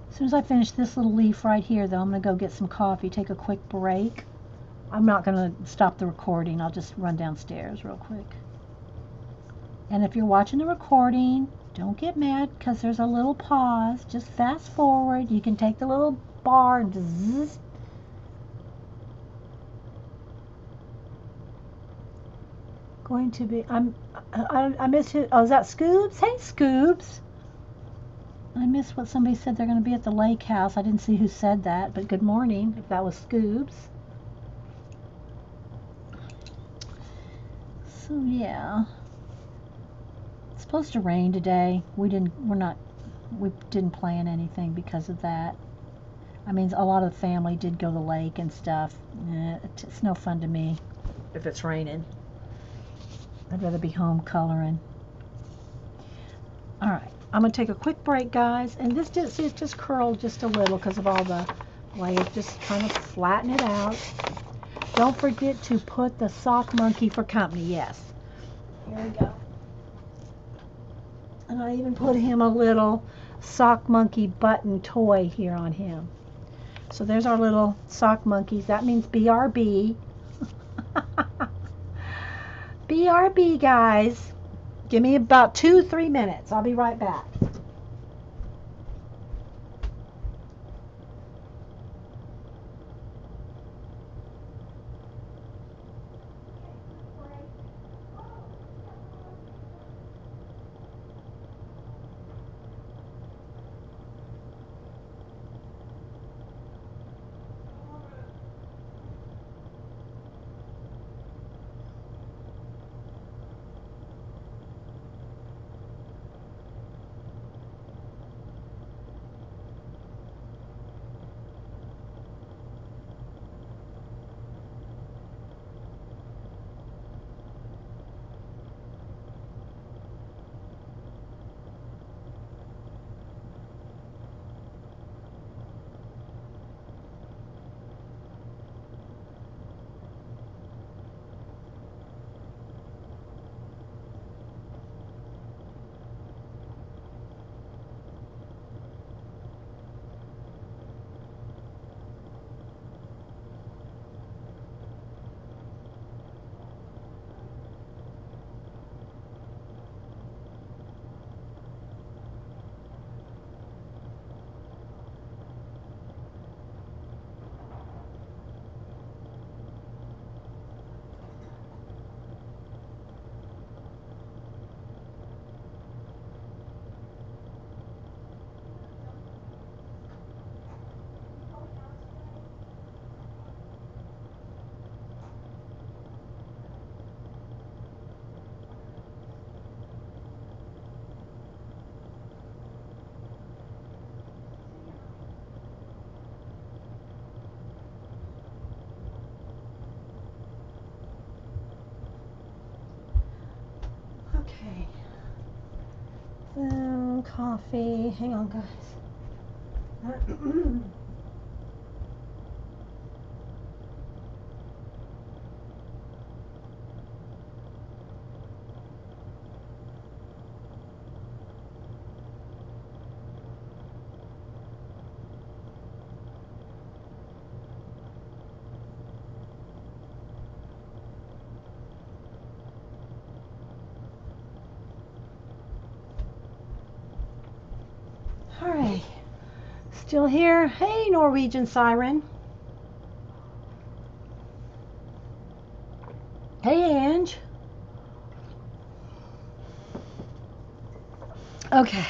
As soon as I finish this little leaf right here, though, I'm going to go get some coffee, take a quick break. I'm not going to stop the recording. I'll just run downstairs real quick. And if you're watching the recording, don't get mad because there's a little pause. Just fast forward. You can take the little bar and zzz. Going to be, I miss who, oh, is that Scoobs? Hey, Scoobs. I missed what somebody said they're going to be at the lake house. I didn't see who said that, but good morning if that was Scoobs. So yeah, it's supposed to rain today. We didn't plan anything because of that. I mean, a lot of the family did go to the lake and stuff. It's no fun to me if it's raining. I'd rather be home coloring. All right. I'm going to take a quick break, guys, and this just curled just a little because of all the layers. Just kind of flatten it out. Don't forget to put the sock monkey for company. Yes. Here we go. And I even put him a little sock monkey button toy here on him. So there's our little sock monkeys. That means BRB. BRB, guys. Give me about 2-3 minutes. I'll be right back. Okay. Coffee. Hang on, guys. All right. Still here. Hey, Norwegian Siren. Hey, Ange. Okay.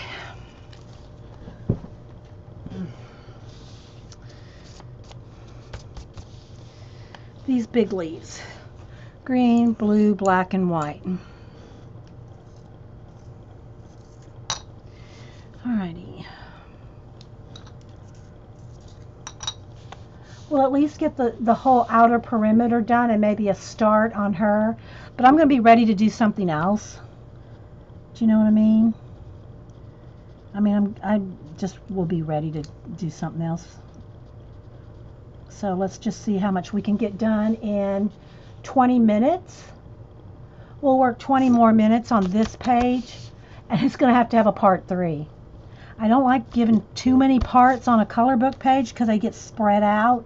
These big leaves. Green, blue, black, and white. Alrighty. We'll at least get the whole outer perimeter done and maybe a start on her. But I'm going to be ready to do something else. Do you know what I mean? I just will be ready to do something else. So let's just see how much we can get done in 20 minutes. We'll work 20 more minutes on this page, and it's going to have a part 3. I don't like giving too many parts on a color book page because they get spread out.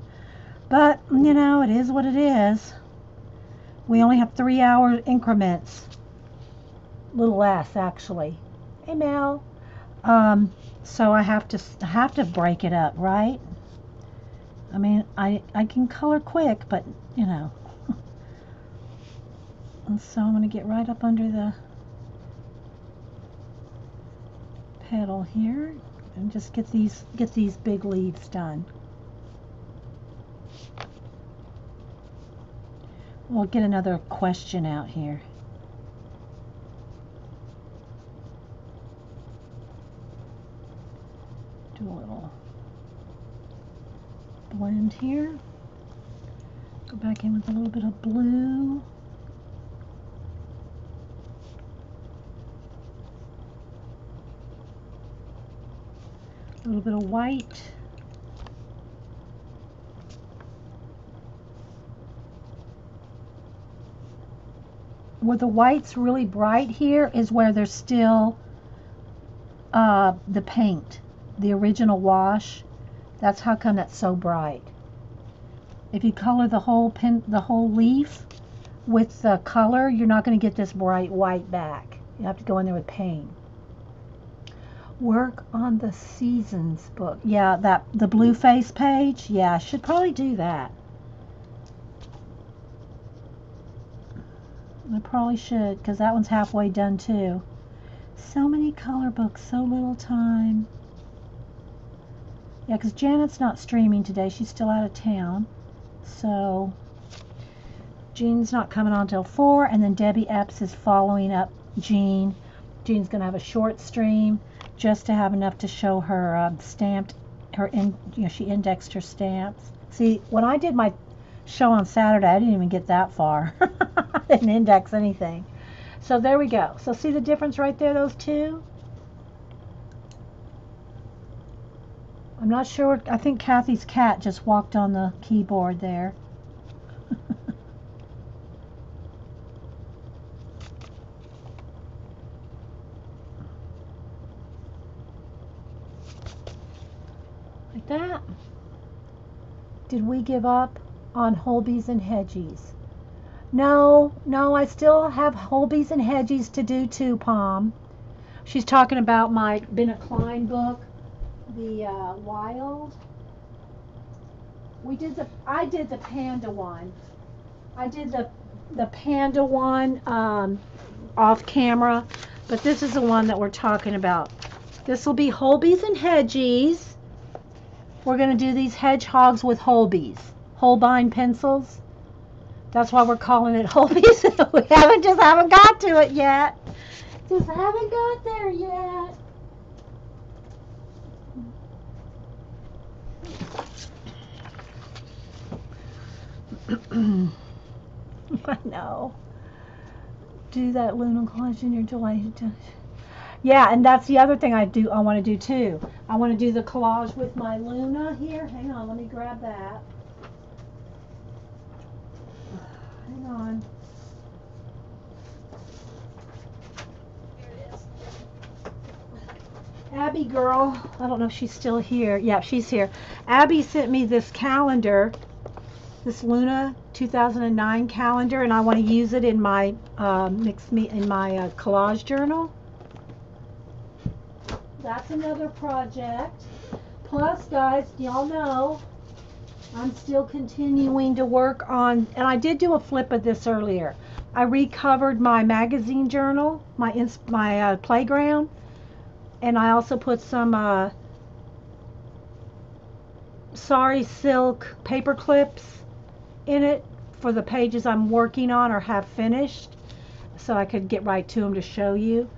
But, you know, it is what it is. We only have 3-hour increments. A little less, actually. Hey, Mel. So I have to break it up, right? I mean, I can color quick, but, you know. And so I'm going to get right up under the petal here and just get these big leaves done. We'll get another question out here. Do a little blend here. Go back in with a little bit of blue. A little bit of white. Where the white's really bright here is where there's still the paint, the original wash. That's how come that's so bright. If you color the whole leaf with the color, you're not going to get this bright white back. You have to go in there with paint. Work on the seasons book. Yeah, the blue face page. Yeah, I should probably do that. I probably should, because that one's halfway done too. So many color books, so little time. Yeah, because Janet's not streaming today. She's still out of town. So Jean's not coming on till 4, and then Debbie Epps is following up Jean. Jean's going to have a short stream just to have enough to show her stamped, she indexed her stamps. See, when I did my show on Saturday, I didn't even get that far. I didn't index anything. So there we go. So see the difference right there, those two? I'm not sure. I think Kathy's cat just walked on the keyboard there. Like that. Did we give up on Holbe's and Hedges? No, I still have Holbe's and Hedges to do too, Palm. She's talking about my Bina Klein book, the Wild. I did the panda one. I did the panda one off camera, but this is the one that we're talking about. This will be Holbe's and Hedges. We're going to do these hedgehogs with Holbe's. Holbein pencils. That's why we're calling it Holbe's. We haven't got to it yet. Just haven't got there yet. I know. Do that Luna collage in your delighted to. Yeah, and that's the other thing I want to do too. I want to do the collage with my Luna here. Hang on, let me grab that. Hang on. Here it is. Abby girl, I don't know if she's still here. Yeah, she's here. Abby sent me this calendar, this Luna 2009 calendar, and I want to use it in my collage journal. That's another project. Plus, guys, y'all know I'm still continuing to work on, and I did do a flip of this earlier, I recovered my magazine journal, my playground, and I also put some sari silk paper clips in it for the pages I'm working on or have finished, so I could get right to them to show you.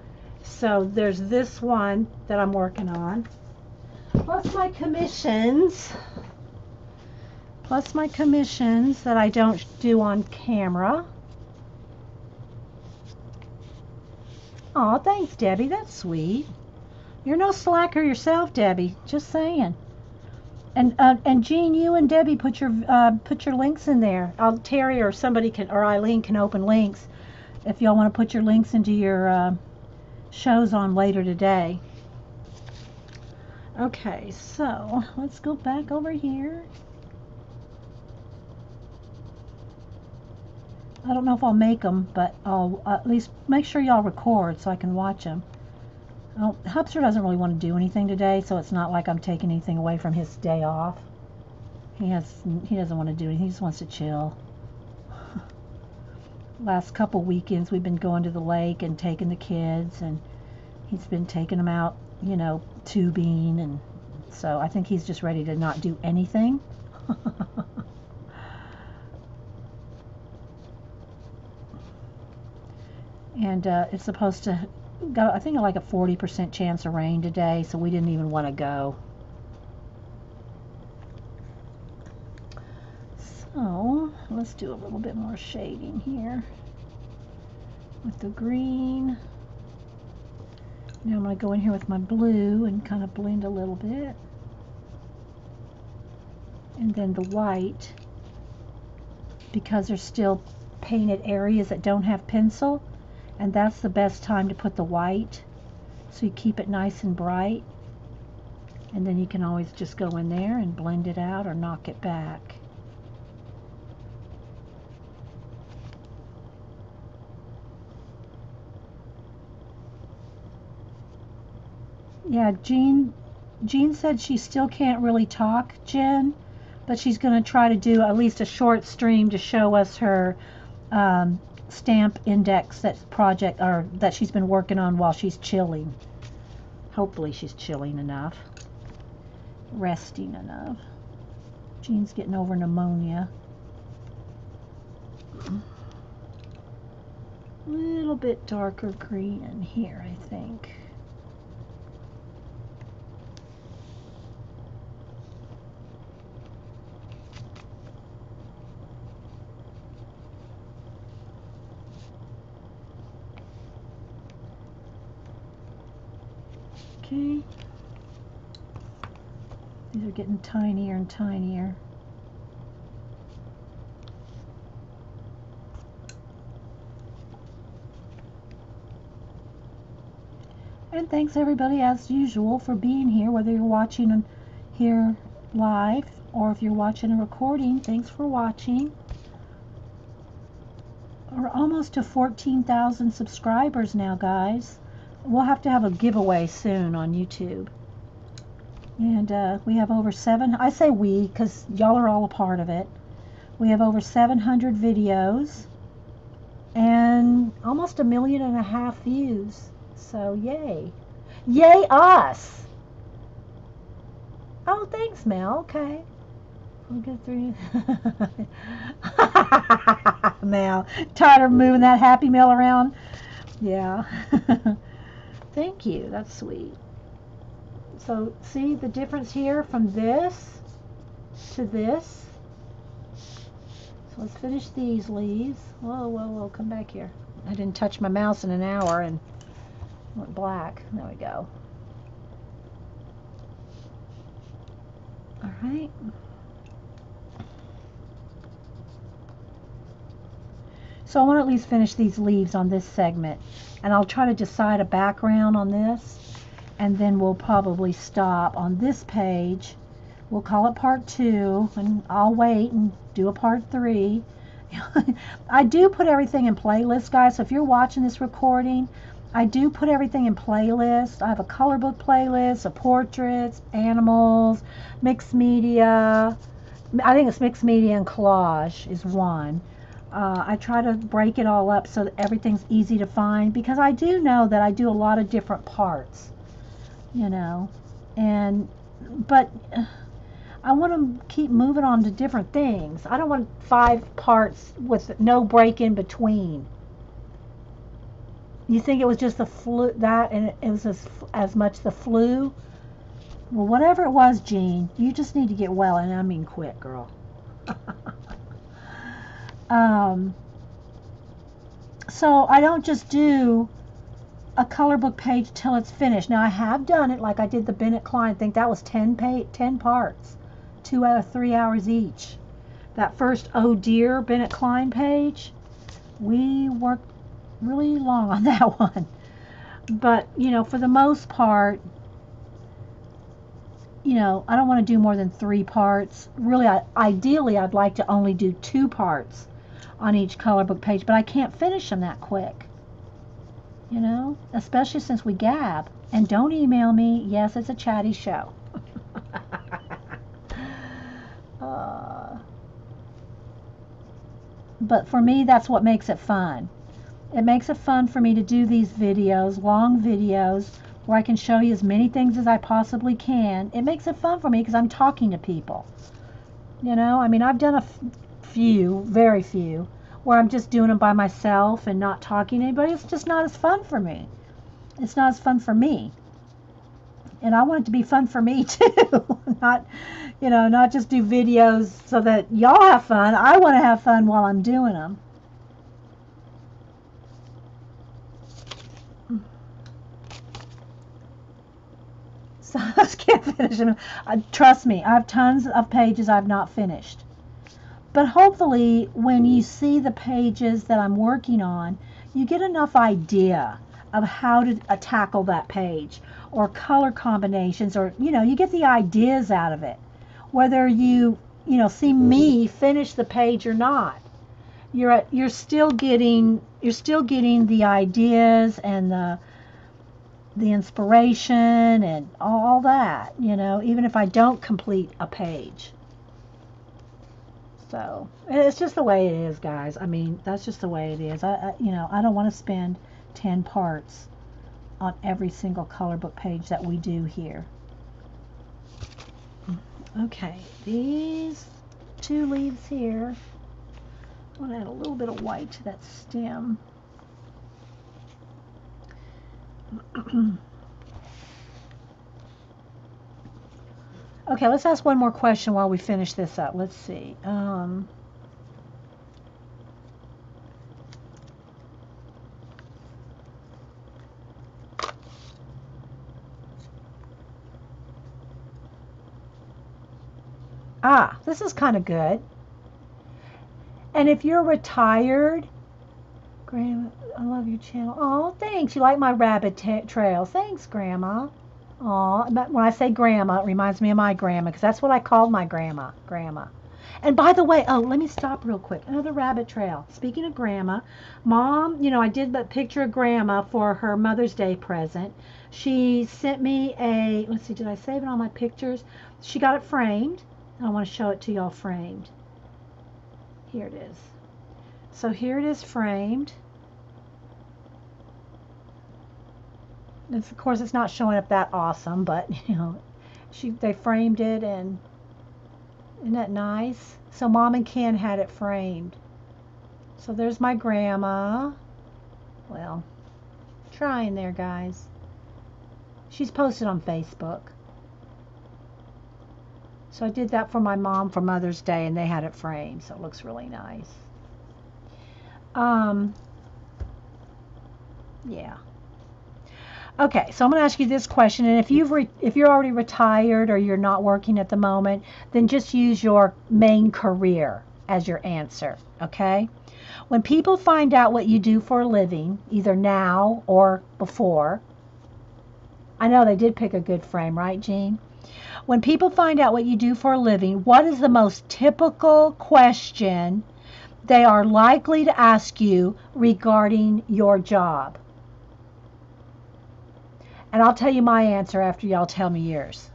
So there's this one that I'm working on, plus my commissions that I don't do on camera. Aw, thanks, Debbie. That's sweet. You're no slacker yourself, Debbie. Just saying. And Jean, you and Debbie put your links in there. Terry or somebody can, or Eileen can open links if y'all want to put your links into your shows on later today. Okay, so let's go back over here. I don't know if I'll make them, but I'll at least make sure y'all record so I can watch them. Well, Hubster doesn't really want to do anything today, so it's not like I'm taking anything away from his day off. He doesn't want to do anything. He just wants to chill. Last couple weekends we've been going to the lake and taking the kids, and he's been taking them out, you know, tubing, and so I think he's just ready to not do anything. And it's supposed to go, I think, like a 40% chance of rain today, so we didn't even want to go. So let's do a little bit more shading here with the green. Now I'm going to go in here with my blue and kind of blend a little bit. And then the white, because there's still painted areas that don't have pencil, and that's the best time to put the white, so you keep it nice and bright. And then you can always just go in there and blend it out or knock it back. Yeah, Jean said she still can't really talk, Jen, but she's going to try to do at least a short stream to show us her stamp index project, or that she's been working on while she's chilling. Hopefully she's chilling enough, resting enough. Jean's getting over pneumonia. A little bit darker green in here, I think. Okay. These are getting tinier and tinier. And thanks everybody, as usual, for being here, whether you're watching here live or if you're watching a recording. Thanks for watching. We're almost to 14,000 subscribers now, guys. We'll have to have a giveaway soon on YouTube. And we have over I say we because y'all are all a part of it. We have over 700 videos and almost 1.5 million views. So yay. Yay us! Oh, thanks, Mel. Okay. We'll get through. Mel. Tired of moving that Happy Mail around? Yeah. Thank you. That's sweet. So see the difference here from this to this. So let's finish these leaves. Whoa, whoa, whoa. Come back here. I didn't touch my mouse in an hour and went black. There we go. All right. So I want to at least finish these leaves on this segment, and I'll try to decide a background on this, and then we'll probably stop on this page. We'll call it part 2, and I'll wait and do a part 3. I do put everything in playlists, guys, so if you're watching this recording, I do put everything in playlists. I have a color book playlist, a portraits, animals, mixed media. I think it's mixed media and collage is one. I try to break it all up so that everything's easy to find, because I do know that I do a lot of different parts, you know, but I want to keep moving on to different things. I don't want 5 parts with no break in between. You think it was just the flu, that, and it was as much the flu? Well, whatever it was, Jean, you just need to get well, and I mean quick, girl. So I don't just do a color book page till it's finished. Now I have done it, like I did the Bennett Klein. I think that was 10 parts, 2 out of 3 hours each. That first Oh Dear Bennett Klein page, we worked really long on that one. But, you know, for the most part, you know, I don't want to do more than 3 parts. Really, ideally, I'd like to only do 2 parts on each color book page, but I can't finish them that quick. You know, especially since we gab. And don't email me. Yes, it's a chatty show. But for me, that's what makes it fun. It makes it fun for me to do these videos, long videos, where I can show you as many things as I possibly can. It makes it fun for me because I'm talking to people. You know, I mean, I've done a few, very few, where I'm just doing them by myself and not talking to anybody. It's just not as fun for me. It's not as fun for me. And I want it to be fun for me too. Not, you know, not just do videos so that y'all have fun. I want to have fun while I'm doing them. So I just can't finish them. Trust me, I have tons of pages I've not finished. But hopefully when you see the pages that I'm working on, you get enough idea of how to tackle that page, or color combinations, or, you know, you get the ideas out of it. Whether you see me finish the page or not, you're still getting the ideas and the inspiration and all that, you know, even if I don't complete a page. So it's just the way it is, guys. I mean, that's just the way it is. I don't want to spend 10 parts on every single color book page that we do here. Okay, these 2 leaves here, I'm going to add a little bit of white to that stem. Okay, let's ask one more question while we finish this up. Let's see. This is kind of good. And if you're retired, Grandma, I love your channel. Oh, thanks. You like my rabbit trail. Thanks, Grandma. Oh, but when I say grandma, it reminds me of my grandma, because that's what I called my grandma. And by the way, let me stop real quick. Another rabbit trail. Speaking of grandma, Mom, you know, I did a picture of grandma for her Mother's Day present. She sent me a, let's see, did I save it on my pictures? She got it framed. I want to show it to y'all framed. Here it is. So here it is framed. Of course, it's not showing up that awesome, but you know, they framed it, and isn't that nice? So Mom and Ken had it framed. So there's my grandma. Well, trying there, guys. She's posted on Facebook. So I did that for my mom for Mother's Day, and they had it framed, so it looks really nice. Yeah. Okay, so I'm going to ask you this question, and if you're already retired or you're not working at the moment, then just use your main career as your answer, okay? When people find out what you do for a living, either now or before, I know they did pick a good frame, right, Jean? When people find out what you do for a living, what is the most typical question they are likely to ask you regarding your job? And I'll tell you my answer after y'all tell me yours.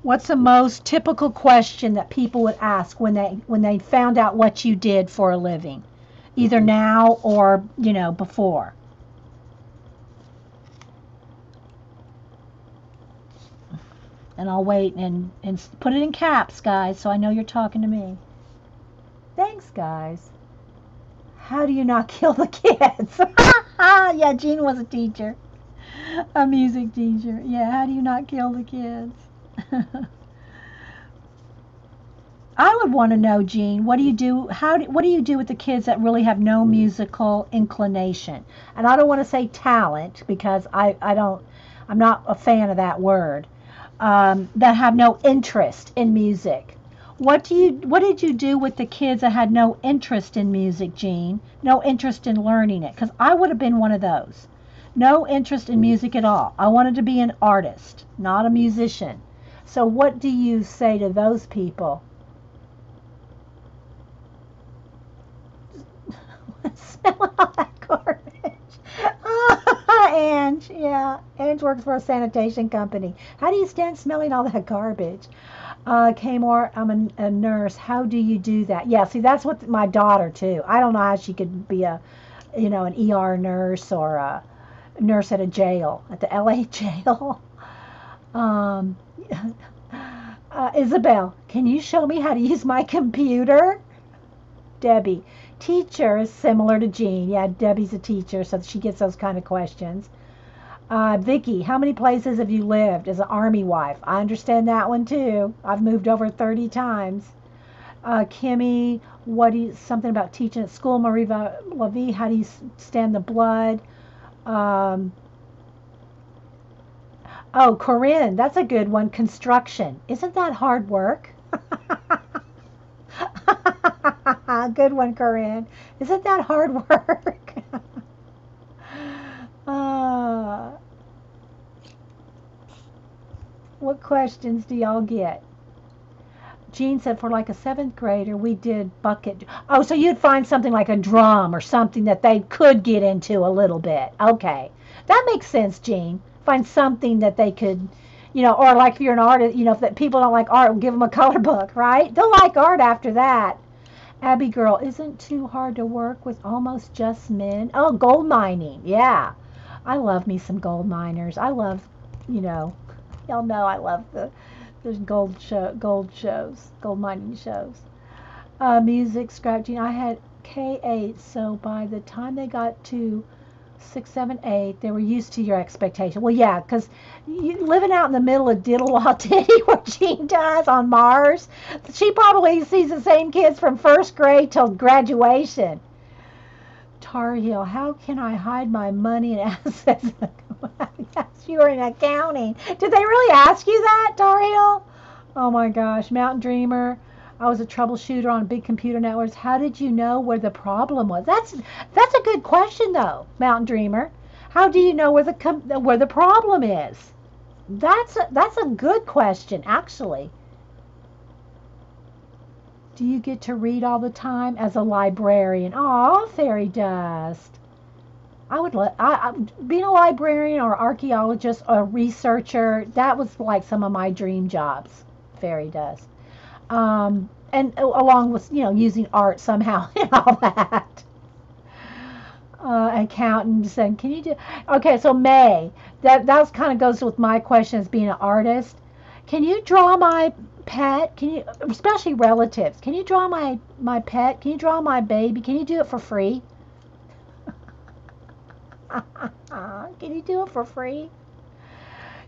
What's the most typical question that people would ask when they found out what you did for a living, either now or before? And I'll wait and put it in caps, guys, so I know you're talking to me. Thanks, guys. How do you not kill the kids? Yeah, Jean was a teacher, a music teacher. Yeah, how do you not kill the kids? I would want to know, Jean, what do you do? What do you do with the kids that really have no musical inclination? And I don't want to say talent because I'm not a fan of that word. That have no interest in music. What did you do with the kids that had no interest in music, Jean? No interest in learning it? Because I would have been one of those. No interest in music at all. I wanted to be an artist, not a musician. So what do you say to those people? Smell all that garbage. Ange, yeah. Ange works for a sanitation company. How do you stand smelling all that garbage? Kmore, I'm a nurse. How do you do that? Yeah, see, that's what my daughter, too. I don't know how she could be an ER nurse or a nurse at a jail, at the LA jail. Um, Isabel, can you show me how to use my computer? Debbie, teacher is similar to Jean. Yeah, Debbie's a teacher, so she gets those kind of questions. Vicky, how many places have you lived as an army wife? I understand that one too. I've moved over 30 times. Kimmy, something about teaching at school. Marie Lavie, how do you stand the blood? Corinne, that's a good one. Construction. Isn't that hard work? Good one, Corinne. Isn't that hard work? What questions do y'all get? Jean said for like a seventh grader, we did bucket. Oh, so you'd find something like a drum or something that they could get into a little bit. Okay. That makes sense, Jean. Find something that they could, or like if you're an artist, if people don't like art, we'll give them a color book, right? They'll like art after that. Abby girl, isn't too hard to work with almost just men? Oh, gold mining. Yeah. I love me some gold miners. I love, y'all know I love there's gold mining shows. Music scratching. I had K8, so by the time they got to 6, 7, 8, they were used to your expectation. Well, yeah, because living out in the middle of Diddle Diddy, where Jean does on Mars, she probably sees the same kids from first grade till graduation. Tar Heel, how can I hide my money and assets? Yes, you were in accounting. Did they really ask you that, Tar Heel? Oh my gosh, Mountain Dreamer. I was a troubleshooter on big computer networks. How did you know where the problem was? That's a good question though, Mountain Dreamer. How do you know where the problem is? That's a good question actually. Do you get to read all the time as a librarian? Oh, fairy dust. I would being a librarian or archaeologist or researcher. That was like some of my dream jobs. Fairy dust. And along with using art somehow and all that. Accountant said, "Can you do?" Okay, so May, that kind of goes with my question as being an artist. Can you draw my pet? Can you, especially relatives? Can you draw my pet? Can you draw my baby? Can you do it for free? Can you do it for free?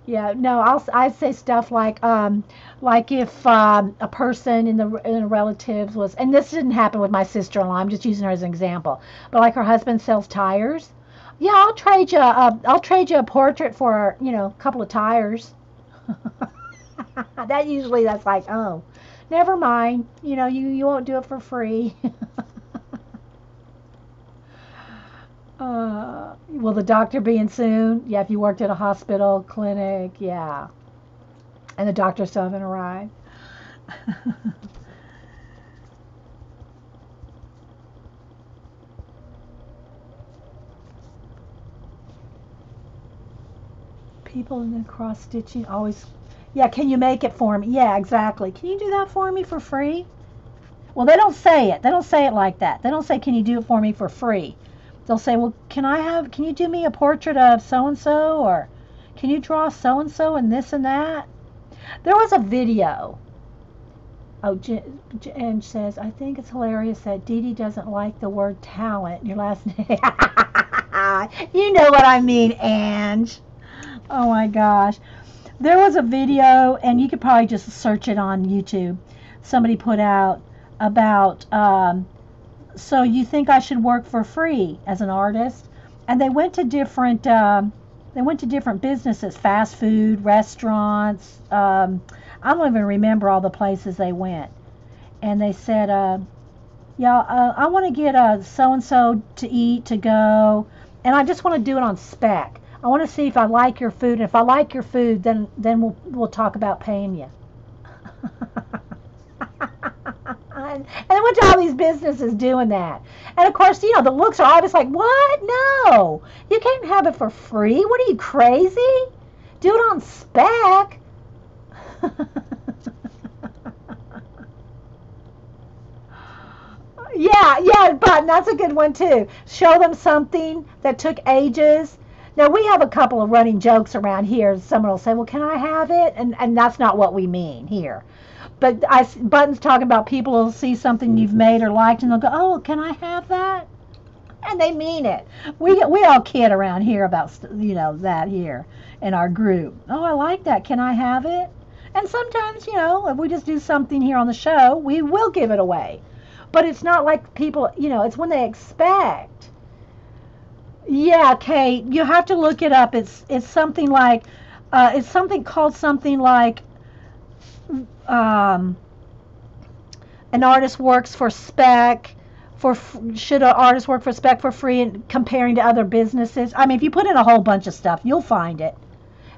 Yeah, no, I say stuff like if a person in the relatives was, and this didn't happen with my sister-in-law. I'm just using her as an example. But like her husband sells tires. Yeah, I'll trade you a portrait for a couple of tires. That's like, oh, never mind. You won't do it for free. Will the doctor be in soon? Yeah, if you worked at a hospital, clinic, yeah. And the doctor still haven't arrived. People in the cross stitching always Yeah, can you make it for me? Yeah, exactly. Can you do that for me for free? Well, they don't say it. They don't say it like that. They don't say, can you do it for me for free? They'll say, well, can you do me a portrait of so-and-so? Or can you draw so-and-so and this and that? There was a video. Oh, Jen says, I think it's hilarious that Dede doesn't like the word talent in your last name. You know what I mean, Ange. Oh my gosh. There was a video, and you could probably just search it on YouTube. Somebody put out about, so you think I should work for free as an artist? And they went to different businesses, fast food, restaurants. I don't even remember all the places they went. And they said, yeah, I want to get so-and-so to eat, to go, and I just want to do it on spec. I want to see if I like your food, and if I like your food, then we'll talk about paying you. And they went to all these businesses doing that. And of course, you know, the looks are always like, what? No, you can't have it for free. What are you, crazy? Do it on spec. Yeah, but that's a good one too. Show them something that took ages. Now, we have a couple of running jokes around here. Someone will say, well, can I have it? And that's not what we mean here. But Button's talking about people will see something you've made or liked, and they'll go, oh, can I have that? And they mean it. We all kid around here about, you know, that here in our group. Oh, I like that. Can I have it? And sometimes, you know, if we just do something here on the show, we will give it away. But it's not like people, you know, it's when they expect. Yeah, Kate, you have to look it up. It's something like, it's something called something like, an artist works for spec. Should an artist work for spec for free, and comparing to other businesses? I mean, if you put in a whole bunch of stuff, you'll find it.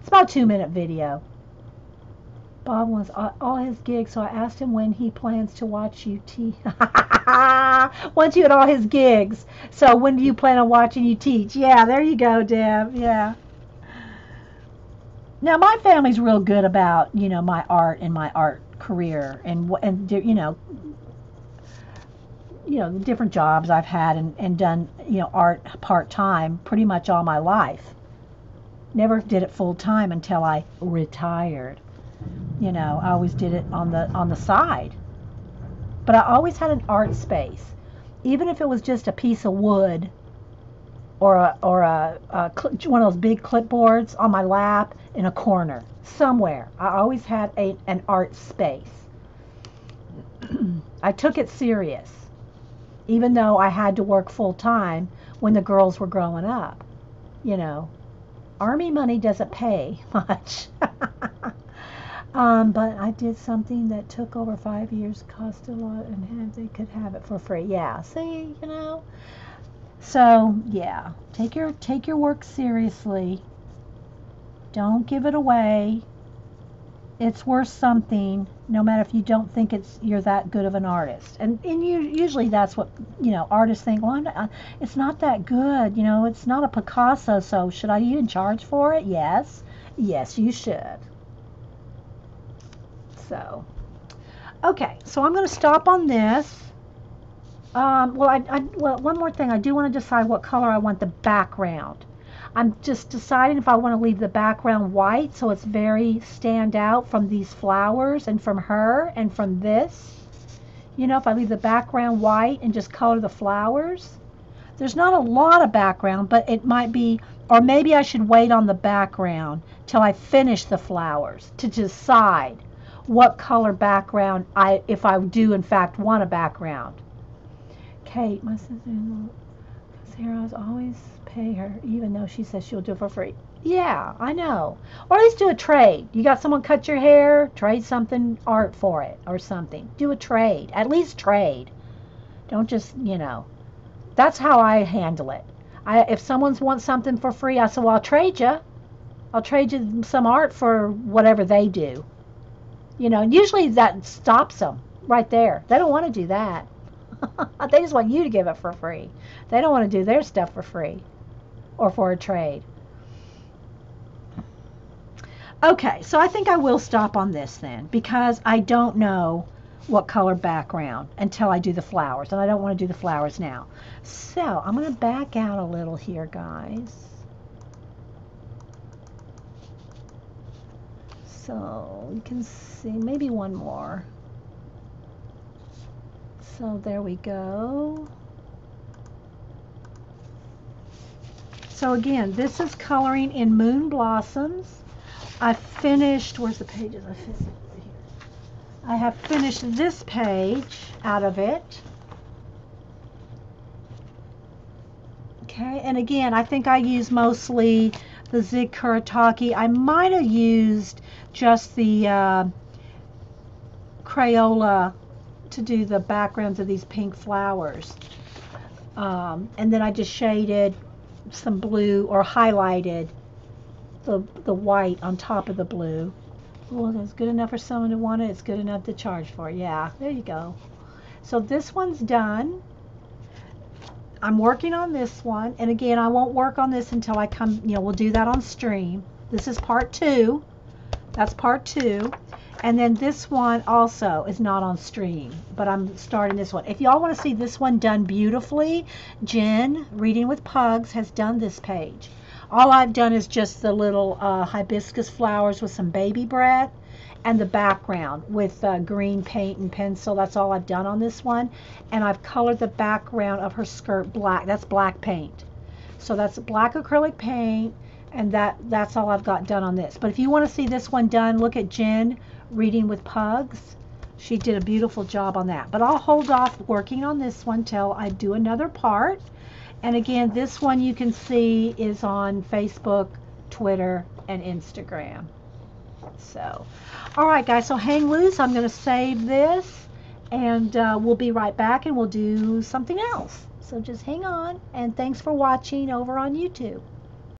It's about a 2-minute video. Bob wants all his gigs, so I asked him when he plans to watch you teach. Once you had all his gigs, so when do you plan on watching you teach? Yeah, there you go, Deb. Yeah. Now, my family's real good about, you know, my art and my art career, and you know, the different jobs I've had and done, you know, art part-time pretty much all my life. Never did it full-time until I retired. You know, I always did it on the side. But I always had an art space. Even if it was just a piece of wood or one of those big clipboards on my lap in a corner somewhere. I always had an art space. I took it serious, even though I had to work full-time when the girls were growing up. You know, Army money doesn't pay much. But I did something that took over 5 years, cost a lot, and they could have it for free. Yeah, see, you know. So yeah, take your work seriously. Don't give it away. It's worth something, no matter if you don't think you're that good of an artist. And usually that's what, you know, artists think. Well, it's not that good. You know, it's not a Picasso. So should I even charge for it? Yes, you should. So, okay, so I'm going to stop on this. Well, one more thing. I do want to decide what color I want the background. I'm just deciding if I want to leave the background white so it's very stand out from these flowers and from her and from this. You know, if I leave the background white and just color the flowers. There's not a lot of background, but it might be, or maybe I should wait on the background till I finish the flowers to decide what color background if I do in fact want a background. Kate, my sister-in-law, Sarah's always pay her even though she says she'll do it for free. Yeah, I know. Or at least do a trade. You got someone cut your hair, trade something art for it or something. Do a trade. At least trade. Don't just, you know. That's how I handle it. If someone wants something for free, I say, well, I'll trade you. I'll trade you some art for whatever they do. You know, and usually that stops them right there. They don't want to do that. They just want you to give it for free. They don't want to do their stuff for free or for a trade. Okay, so I think I will stop on this then, because I don't know what color background until I do the flowers, and I don't want to do the flowers now. So I'm going to back out a little here, guys. So you can see maybe one more. So there we go. So again, this is coloring in Moon Blossoms. I finished, where's the pages I finished? I have finished this page out of it. Okay, and again, I think I use mostly the Zig Kuretake. I might have used just the Crayola to do the backgrounds of these pink flowers. And then I just shaded some blue, or highlighted the white on top of the blue. Well, that's good enough for someone to want it. It's good enough to charge for. Yeah, there you go. So this one's done. I'm working on this one, and again, I won't work on this until I come, we'll do that on stream. This is part 2. That's part 2. And then this one also is not on stream, but I'm starting this one. If y'all want to see this one done beautifully, Jen, Reading with Pugs, has done this page. All I've done is just the little hibiscus flowers with some baby breath, and the background with green paint and pencil. That's all I've done on this one. And I've colored the background of her skirt black. That's black paint. So that's black acrylic paint, and that's all I've got done on this. But if you want to see this one done, look at Jen, Reading with Pugs. She did a beautiful job on that. But I'll hold off working on this one till I do another part. And again, this one you can see is on Facebook, Twitter, and Instagram. So, all right, guys, so hang loose. I'm going to save this, and we'll be right back, and we'll do something else. So just hang on, and thanks for watching over on YouTube.